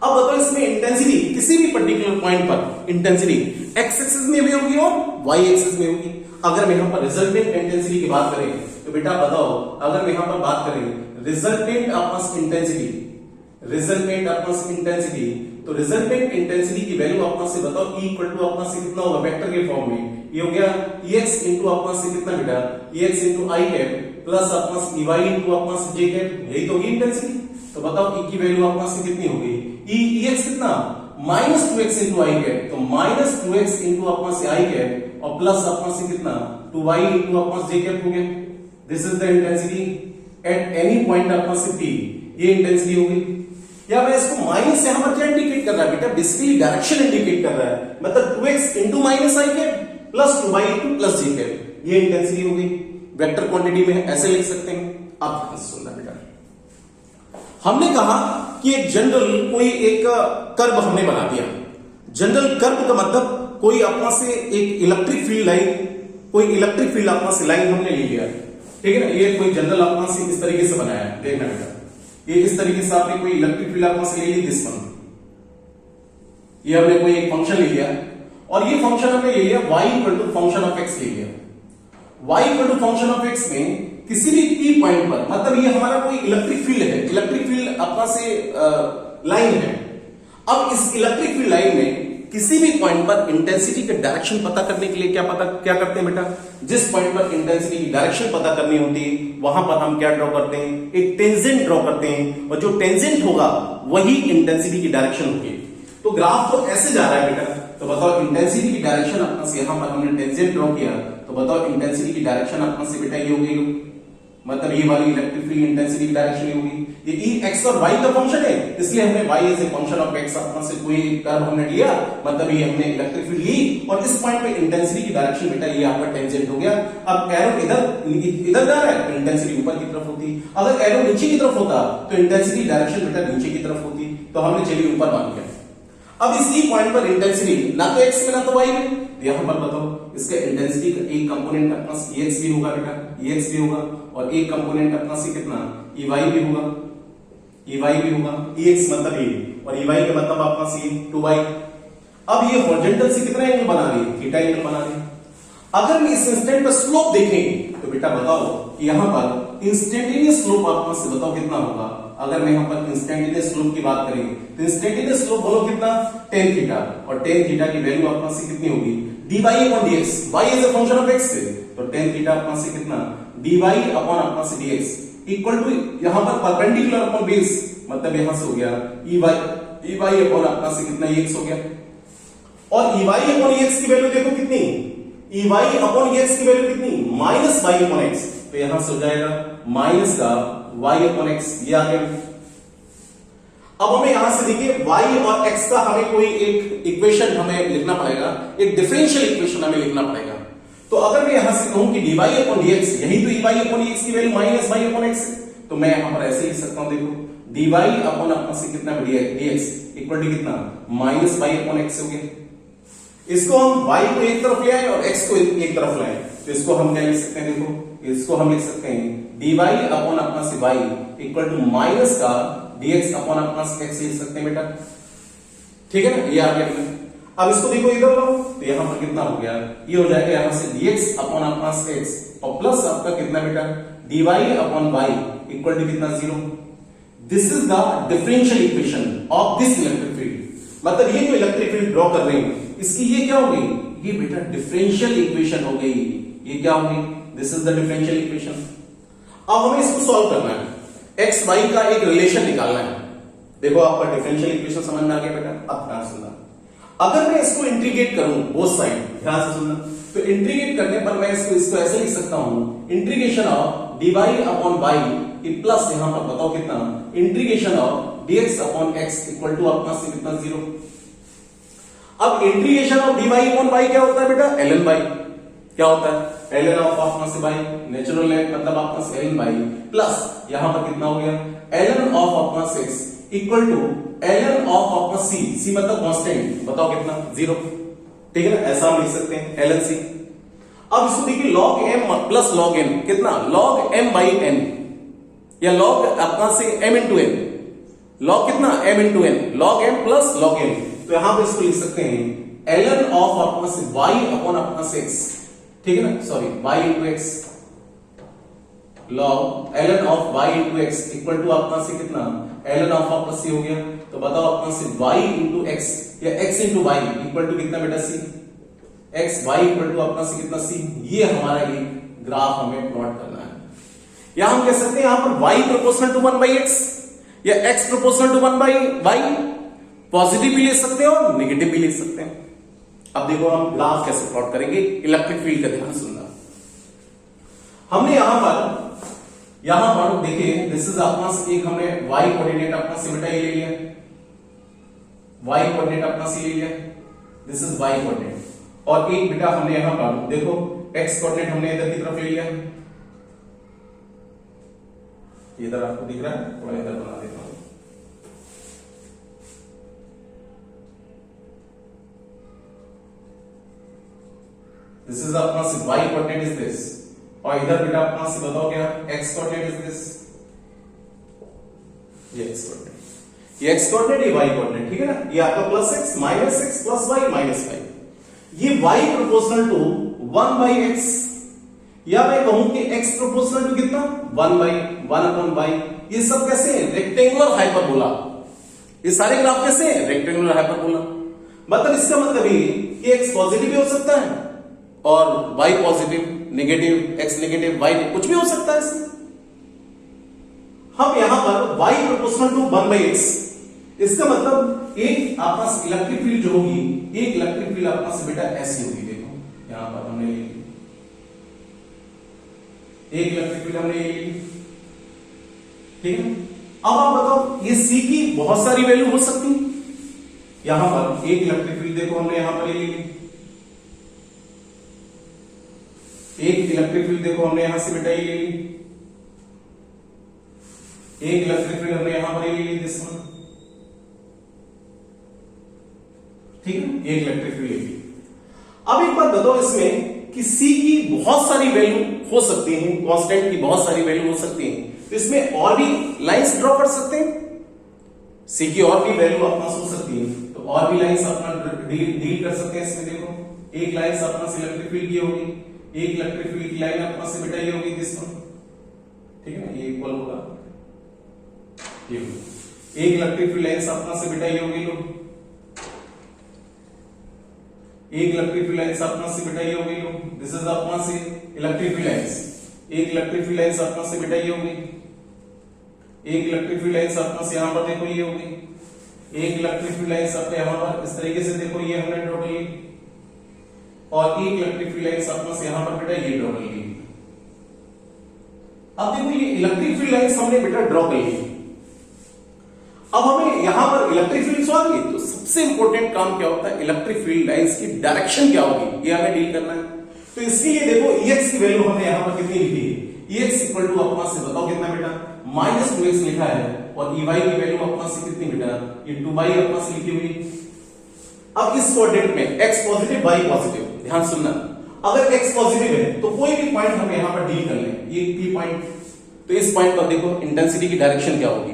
अब बताओ इसमें इंटेंसिटी किसी भी पर्टिकुलर पॉइंट पर इंटेंसिटी x एक्सिस में भी होगी और y एक्सिस में होगी। अगर मैं यहां पर रिजल्टेंट इंटेंसिटी की बात करें तो बेटा बताओ, अगर मैं यहां पर बात करें रिजल्टेंट अपना इंटेंसिटी, रिजल्टेंट अपना इंटेंसिटी, तो रिजल्टेंट इंटेंसिटी की वैल्यू अपना से बताओ E इक्वल टू अपना से कितना होगा? वेक्टर के फॉर्म में ये हो गया ex इनटू अपना से कितना बेटा? ex into i cap plus अपना से ey इनटू अपना से j कैप, यही तो होगी इंटेंसिटी। तो बताओ E की वैल्यू अपना से कितनी होगी? ex कितना? माइनस 2x इंटू आई कैप, तो माइनस 2x इंटू अपना से आई कैप और प्लस अपना से कितना? 2y इंटू अपना से j कैप हो गया। This is the intensity at any point अपना से p। ये इंटेंसिटी होगी। या मैं इसको माइनस यहां पर क्या इंडिकेट कर रहा है बेटा? बेसिकली डायरेक्शन इंडिकेट कर रहा है, मतलब 2x into minus i cap plus 2y into plus j cap. ये इंटेंसिटी होगी। वेक्टर क्वांटिटी में ऐसे लिख सकते हैं। अब ध्यान से सुनना बेटा, हमने कहा कि एक जनरल कोई एक कर्व हमने बना दिया। जनरल कर्व का मतलब कोई अपना से एक इलेक्ट्रिक फील्ड लाइन, कोई इलेक्ट्रिक फील्ड अपना से लाइन हमने ले लिया, ठीक है ना? ये कोई जनरल अपना से इस तरीके से बनाया है, देखना बेटा। ये इस तरीके से आपने कोई इलेक्ट्रिक फील्ड अपना से ले ली, दिस वन। ये हमने कोई एक फंक्शन ले लिया और ये फंक्शन हमने ले लिया y equal to function of x ले लिया। y equal to function of x में किसी भी p पॉइंट पर, मतलब ये हमारा कोई इलेक्ट्रिक फील्ड है, इलेक्ट्रिक फील्ड अपना से लाइन है। अब इस इलेक्ट्रिक फील्ड लाइन में किसी भी पॉइंट पर इंटेंसिटी का डायरेक्शन पता करने के लिए क्या करते हैं बेटा? जिस पॉइंट पर इंटेंसिटी की डायरेक्शन पता करनी होती है वहां पर हम क्या ड्रॉ करते हैं? एक टेंजेंट ड्रॉ करते हैं, और जो टेंजेंट होगा वही इंटेंसिटी की डायरेक्शन होगी। तो ग्राफ तो ऐसे जा रहा है बेटा, तो बताओ इंटेंसिटी की डायरेक्शन अपना से यहां पर हमने टेंजेंट ड्रॉ किया, तो बताओ इंटेंसिटी की डायरेक्शन अपना से बेटा ये होगी, मतलब ये वाली इलेक्ट्रिक फील्ड इंटेंसिटी की डायरेक्शन होगी। ये e x और y का फंक्शन है, इसलिए हमने y as a function of x अपना से कोई कर्व हमने लिया, मतलब ये हमने इलेक्ट्रिक फील्ड ली और इस पॉइंट पे इंटेंसिटी की डायरेक्शन बेटा ये आपका टेंजेंट हो गया। अब एरो इधर जा रहा है तो इंटेंसिटी ऊपर की तरफ होती, अगर एरो नीचे की तरफ होता तो इंटेंसिटी डायरेक्शन बेटा नीचे की तरफ होती। तो हमने चलिए ऊपर मान लिया। अब इस ई पॉइंट पर इंटेंसिटी ना तो x में ना तो y में, यहां पर बताओ इसका इंटेंसिटी का एक कंपोनेंट अपना ex भी होगा बेटा, ex भी होगा, और एक कंपोनेंट अपना से कितना ey भी होगा, ey भी होगा, ex मतलब ये और ey का मतलब अपना से 2y। अब ये हॉरिजॉन्टल से कितना एंगल बना रही है, थीटा एंगल बना रही है। अगर मैं इस इंस्टेंट पर स्लोप देखें तो बेटा बताओ कि यहां पर इंस्टेंटेनियस स्लोप आपको से बताओ कितना होगा। अगर मैं यहां पर इंस्टेंटेनियस स्लोप की बात करें तो इंस्टेंटेनियस स्लोप बोलो कितना, tan थीटा, और tan थीटा की वैल्यू आपको से कितनी होगी, dy upon dx, y is a function of x, तो tan थीटा आपको से कितना, dy upon आपको से dx इक्वल टू यहां पर परपेंडिकुलर अपॉन बेस, मतलब यहां से हो गया ey अपॉन आपको से कितना, x हो गया। और ey अपॉन x की वैल्यू देखो कितनी, ey अपॉन x की वैल्यू कितनी, माइनस y अपॉन x, तो यहां से हो जाएगा माइनस का y अपॉन x, ये आ गया। अब हमें यहां से देखिए y और x का हमें कोई एक इक्वेशन हमें लिखना पड़ेगा, एक डिफरेंशियल इक्वेशन हमें लिखना पड़ेगा। तो अगर मैं यहां से कहूं कि dy अपॉन dx, यही तो ey अपॉन dx की value minus y upon x, तो मैं यहां पर ऐसे लिख सकता हूं, देखो dy अपॉन अपना से कितना dx इक्वल टू कितना, माइनस y अपॉन x हो गया। इसको हम y को एक तरफ ले आए और x को एक तरफ लाए, तो इसको हम क्या लिख सकते हैं, देखो इसको हम लिख सकते हैं dy अपॉन अपना से y इक्वल टू माइनस का dx अपॉन अपना से x लिख सकते हैं बेटा, ठीक है ना, ये आ गया। अब इसको देखो इधर लो, तो यहां पर कितना हो गया, ये हो जाएगा यहां से dx अपॉन अपना से x और प्लस आपका कितना बेटा dy upon y equal to कितना, 0। This is the differential equation of this electric field, मतलब ये जो इलेक्ट्रिक फील्ड ड्रॉ कर रहे हैं इसकी ये क्या हो गई, ये बेटा डिफरेंशियल इक्वेशन हो गई, ये क्या हो गई, this is the differential equation. अब हमें इसको सॉल्व करना है, x y का एक रिलेशन निकालना है। देखो आपका डिफरेंशियल इक्वेशन समझ में आ गया बेटा। अब ध्यान सुनना, अगर मैं इसको इंटीग्रेट करूं बोथ साइड, ध्यान से सुनना, तो इंटीग्रेट करने पर मैं इसको ऐसे लिख सकता हूं, integration of dy upon y plus यहां पर बताओ कितना, integration of dx upon x equal to अपना से कितना, 0। अब integration of dy upon y क्या होता है बेटा, ln y, क्या होता है, ln ऑफ अपना से y, नेचुरल लेंथ मतलब अपना से ln y प्लस यहां पर कितना हो गया, ln ऑफ अपना से x equal to ln of अपना c मतलब कांस्टेंट, बताओ कितना, 0, ठीक है ना, ऐसा हम लिख सकते हैं ln c। अब इसको देखिए log m plus log n कितना, log m बाई n, या log अपना से m इंटू n, log कितना m into n, log m plus log n, तो यहां पर इसको लिख सकते हैं ln ऑफ अपना से y अपॉन अपना से x, ठीक है ना, sorry y into x, log ln of y into x equal to अपना से कितना, ln ऑफ अपना c हो गया। तो बताओ अपना से y इंटू x या x into y equal to कितना बेटा, c, x y equal to अपना से कितना, c। ये हमारा एक ग्राफ हमें प्लॉट करना है। या हम कह सकते हैं यहां पर y proportional to 1 by x या x proportional to 1 by y, positive भी ले सकते हैं और नेगेटिव भी ले सकते हैं। अब देखो हम ग्राफ कैसे प्लॉट करेंगे इलेक्ट्रिक फील्ड का, ध्यान सुनना। हमने यहां पर देखिए दिस इज अपना एक हमने y कोऑर्डिनेट अपना से बेटा ये ले लिया, y कोऑर्डिनेट अपना से ले लिया, दिस इज y कोऑर्डिनेट, और एक बेटा हमने यहां पर देखो x कोऑर्डिनेट हमने इधर की तरफ ले लिया, इधर आपको दिख रहा है, थोड़ा इधर बना देता हूं, दिस इज अपना से y कोऑर्डिनेट इज दिस, और इधर बेटा अपना से बताओ क्या, x कोऑर्डिनेट इज दिस, ये x कोऑर्डिनेट, ये x कोऑर्डिनेट, ये y कोऑर्डिनेट, ठीक है ना, ये आपका plus x minus x plus y minus y, ये y proportional to 1 by x, या मैं कहूं कि x प्रोपोर्शनल टू कितना, 1 बाई 1 अपॉन y। ये सब कैसे है, रेक्टेंगुलर हाइपरबोला, ये सारे ग्राफ कैसे है, रेक्टेंगुलर हाइपरबोला। मतलब इसका मतलब ये कि x पॉजिटिव भी हो सकता है और y positive, negative, x negative, y कुछ भी हो सकता है इसमें। हम यहां पर y proportional to 1 by x, इसका मतलब एक आपका इलेक्ट्रिक फील्ड जो होगी, एक इलेक्ट्रिक फील्ड आपका से बेटा ऐसी होगी, देखो यहां पर हमने एक इलेक्ट्रिक फील्ड हमने ले ली, ठीक है। अब आप बताओ ये C की बहुत सारी वैल्यू हो सकती है, यहां पर एक इलेक्ट्रिक फील्ड देखो हमने यहां पर ले ली, एक इलेक्ट्रिक फील्ड देखो हमने यहां से बेटा ये ले ली, एक इलेक्ट्रिक फील्ड हमने यहां पर ले ली, दिस वन, ठीक है, एक इलेक्ट्रिक फील्ड ले ली। अब एक बात बताओ इसमें कि C की बहुत सारी वैल्यू हो सकती है, कांस्टेंट की बहुत सारी वैल्यू हो सकती है, तो इसमें और भी लाइंस ड्रॉ कर सकते हैं, C की और भी वैल्यू अपना हो सकती है। तो और भी लाइंस अपना डील कर सकते हैं इसमें। देखो एक लाइन से अपना इलेक्ट्रिक फील्ड की होगी, एक इलेक्ट्रिक फील्ड की लाइन अपना से बेटा ये होगी दिस वन, ठीक है ना, ये इक्वल होगा ये। एक इलेक्ट्रिक फील्ड लाइन से अपना से बेटा ये होगी लो, एक इलेक्ट्रिक फील्ड लाइन से अपना से बेटा ये होगी लो, दिस इज अपना से इलेक्ट्रिक फील्ड लाइंस। एक इलेक्ट्रिक फील्ड लाइन से अपना से बेटा ये होगी, एक इलेक्ट्रिक फील्ड लाइन से अपना से यहां पर देखो ये होगी, एक इलेक्ट्रिक फील्ड लाइन से अपने यहां पर इस तरीके से देखो ये हमने ड्रॉ कर ली, और एक इलेक्ट्रिक फील्ड लाइन से अपना से यहां पर बेटा ये ड्रॉ कर ली। अब देखो ये इलेक्ट्रिक फील्ड लाइंस हमने बेटा ड्रॉ कर ली। अब हमें यहां पर इलेक्ट्रिक फील्ड आ गई, तो सबसे इंपॉर्टेंट काम क्या होता है, इलेक्ट्रिक फील्ड लाइंस की डायरेक्शन क्या होगी, ये हमें डील करना है। तो इसके लिए देखो Ex की वैल्यू हमने यहां पर कितनी लिखी है, Ex इक्वल टू अपना से बताओ कितना बेटा -2x लिखा है, और Ey की वैल्यू अपना से कितनी बेटा ये 2y अपना से लिखी हुई। अब इस कोऑर्डिनेट में x पॉजिटिव y पॉजिटिव, ध्यान सुनना, अगर x पॉजिटिव है तो कोई भी पॉइंट हम यहां पर डील कर लें, ये P पॉइंट, तो इस पॉइंट पर देखो इंटेंसिटी की डायरेक्शन क्या होगी,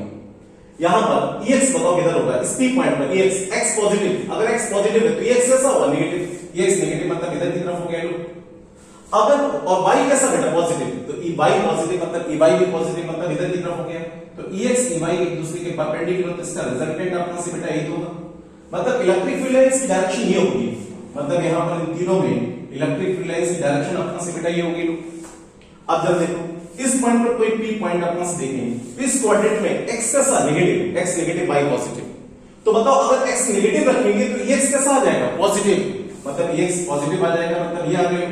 यहां पर Ex बताओ किधर होगा, इस P पॉइंट पर Ex, x पॉजिटिव, अगर x पॉजिटिव है तो Ex कैसा होगा, नेगेटिव, Ex नेगेटिव मतलब इधर की तरफ हो गया लो। अगर और y कैसा बेटा पॉजिटिव, तो y पॉजिटिव मतलब Ey भी पॉजिटिव मतलब इधर की तरफ हो गया, तो Ex Ey एक दूसरे के परपेंडिकुलर, तो इसका रिजल्टेंट अपना से बेटा यही होगा, मतलब इलेक्ट्रिक फील्ड लाइंस की डायरेक्शन ये होगी, मतलब यहां पर इन तीनों में इलेक्ट्रिक फील्ड लाइंस की डायरेक्शन अपना से बेटा ये होगी लो। अब जब देखो इस पॉइंट पर कोई P पॉइंट अपना से देखें, इस कोऑर्डिनेट में x कैसा negative, x negative y positive, तो बताओ अगर x नेगेटिव रखेंगे तो Ex कैसा आ जाएगा पॉजिटिव, मतलब Ex पॉजिटिव आ जाएगा, मतलब ये आ गया।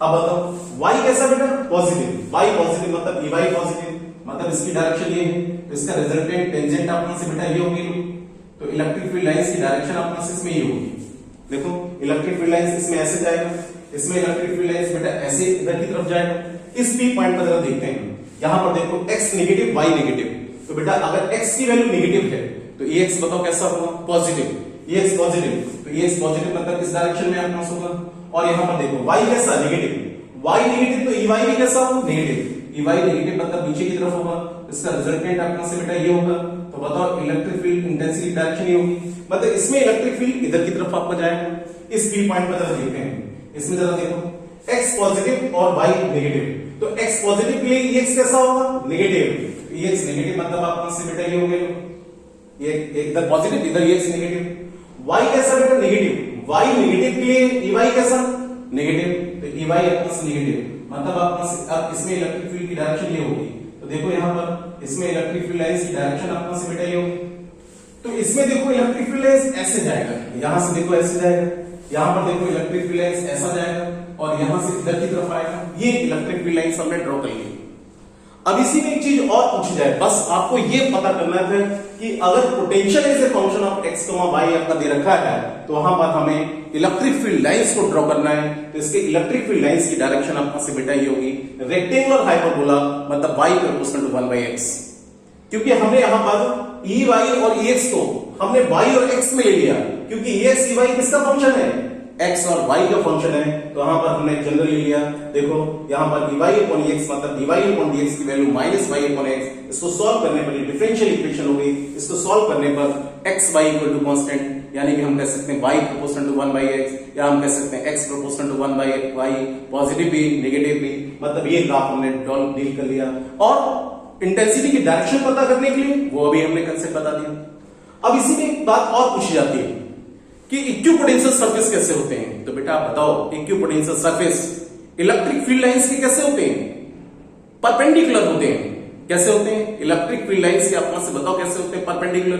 अब बताओ y कैसा बेटा पॉजिटिव, y पॉजिटिव मतलब Ey पॉजिटिव, मतलब इसकी डायरेक्शन ये है, तो इसका रिजल्टेंट टेंजेंट अपना से बेटा ये होगी, तो इलेक्ट्रिक फील्ड लाइंस की डायरेक्शन अपना से इसमें ये होगी। देखो इलेक्ट्रिक फील्ड लाइंस इसमें ऐसे जाएगा, इसमें इलेक्ट्रिक फील्ड लाइंस बेटा ऐसे इधर की तरफ जाएगा। इस P पॉइंट पर जरा देखते हैं, यहां पर देखो x नेगेटिव y नेगेटिव, तो बेटा अगर x की वैल्यू नेगेटिव है तो Ex बताओ कैसा होगा पॉजिटिव, Ex पॉजिटिव, तो Ex पॉजिटिव मतलब इस डायरेक्शन में अपना होगा। और यहां पर देखो y कैसा नेगेटिव, y नेगेटिव तो Ey भी कैसा होगा नेगेटिव, Ey नेगेटिव मतलब नीचे की तरफ होगा, इसका रिजल्टेंट अपना से बेटा ये होगा। तो बताओ इलेक्ट्रिक फील्ड इंटेंसिटी डायरेक्शन ये होगी, मतलब इसमें इलेक्ट्रिक फील्ड इधर की तरफ आपका जाएगा। इस P पॉइंट पर जरा देखते हैं, इसमें जरा देखो x पॉजिटिव और y नेगेटिव, तो x पॉजिटिव के लिए Ex कैसा होगा नेगेटिव, Ex नेगेटिव मतलब आपका से बेटा ये हो गया, ये इधर पॉजिटिव इधर Ex नेगेटिव। y कैसा बेटा नेगेटिव, y नेगेटिव के लिए Ey कैसा नेगेटिव, तो Ey अपना से नेगेटिव मतलब आपका से, अब इसमें इलेक्ट्रिक फील्ड की डायरेक्शन ये होगी, तो देखो यहां पर इसमें इलेक्ट्रिक फील्ड लाइंस की डायरेक्शन अपना से बेटा ये होगी। तो इसमें देखो इलेक्ट्रिक फील्ड लाइंस ऐसे जाएगा, यहां से देखो ऐसे जाएगा, यहां पर देखो इलेक्ट्रिक फील्ड लाइंस ऐसा जाएगा, और यहां से इधर की तरफ आएगा, ये इलेक्ट्रिक फील्ड लाइंस हमने ड्रॉ कर ली। अब इसी में एक चीज और पूछी जाए, बस आपको ये पता करना है कि अगर potential as a function of x, y आपका दे रखा है, तो वहां पर हमें इलेक्ट्रिक फील्ड लाइंस को ड्रॉ करना है। तो इसके इलेक्ट्रिक फील्ड लाइंस की डायरेक्शन आपका से बेटा ये होगी रेक्टेंगुलर हाइपरबोला, मतलब y प्रोपोर्शनल टू 1/x, क्योंकि हमने यहां पर Ey और Ex को हमने y और x में ले लिया, क्योंकि Ex Ey किसका फंक्शन है, x और y का फंक्शन है, तो यहां पर हमने जनरल ले लिया। देखो यहां पर dy upon ex मतलब dy upon dx की वैल्यू -y upon x, इसको सॉल्व करने पर डिफरेंशियल इक्वेशन हो गई। इसको सॉल्व करने पर x y equal to constant, यानी कि हम कह सकते हैं y प्रोपोर्शनल टू 1/x, या हम कह सकते हैं x proportional to 1/y, positive भी नेगेटिव भी, मतलब ये ग्राफ हमने डील कर लिया। और इंटेंसिटी की डायरेक्शन पता करने के लिए वो अभी हमने कंसेप्ट बता दिया। अब इसी में एक बात और पूछी जाती है कि इक्विपोटेंशियल सरफेस कैसे होते हैं, तो बेटा आप बताओ equipotential surface electric field lines के कैसे होते हैं, परपेंडिकुलर होते हैं। कैसे होते हैं इलेक्ट्रिक फील्ड लाइंस के, अपना से बताओ कैसे होते हैं परपेंडिकुलर।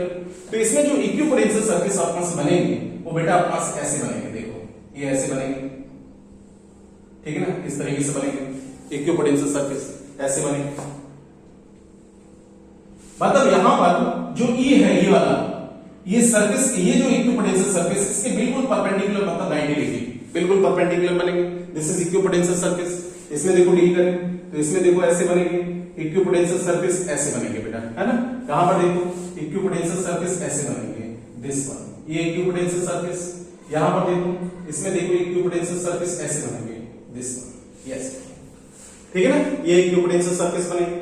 तो इसमें जो इक्विपोटेंशियल सरफेस अपना से बनेंगे वो बेटा अपना से ऐसे बनेंगे, देखो ये ऐसे बनेंगे, ठीक है ना, इस तरीके से बनेंगे इक्विपोटेंशियल सरफेस, ऐसे बनेंगे। मतलब यहां पर जो E है ये वाला, ये सरफेस, ये जो इक्विपोटेंशियल सरफेस इसके बिल्कुल परपेंडिकुलर मतलब 90 डिग्री बिल्कुल परपेंडिकुलर बनेंगे। This is equipotential surface. इसमें देखो डील करें तो इसमें देखो ऐसे बनेंगे इक्विपोटेंशियल सरफेस, ऐसे बनेंगे बेटा, है ना। कहां पर देखो इक्विपोटेंशियल सरफेस ऐसे बनेंगे, दिस वन, ये इक्विपोटेंशियल सरफेस। यहां पर देखो इसमें देखो इक्विपोटेंशियल सरफेस ऐसे बनेंगे, दिस वन, यस, ठीक है ना। ये इक्विपोटेंशियल सरफेस बनेंगे,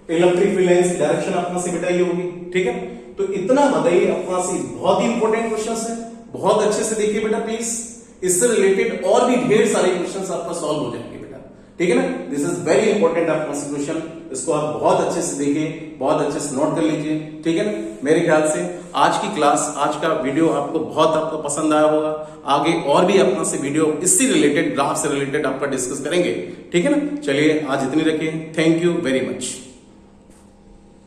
इलेक्ट्रिक फील्ड लाइंस डायरेक्शन अपना से बेटा ये होगी, ठीक है। तो इतना बताइए अपना से बहुत ही इंपॉर्टेंट क्वेश्चन है, बहुत अच्छे से देखिए बेटा प्लीज। इससे रिलेटेड और भी ढेर सारे क्वेश्चंस आपका सॉल्व हो जाएंगे बेटा, ठीक है ना। दिस इज वेरी इंपॉर्टेंट आपका क्वेश्चन, इसको आप बहुत अच्छे से देखिए, बहुत अच्छे से नोट कर लीजिए, ठीक है ना। मेरे ख्याल से आज की क्लास, आज का वीडियो आपको पसंद आया होगा। आगे और भी अपना से वीडियो इससे रिलेटेड, ग्राफ से रिलेटेड आपका डिस्कस करेंगे, ठीक है ना। चलिए आज इतनी रखिए, थैंक यू वेरी मच।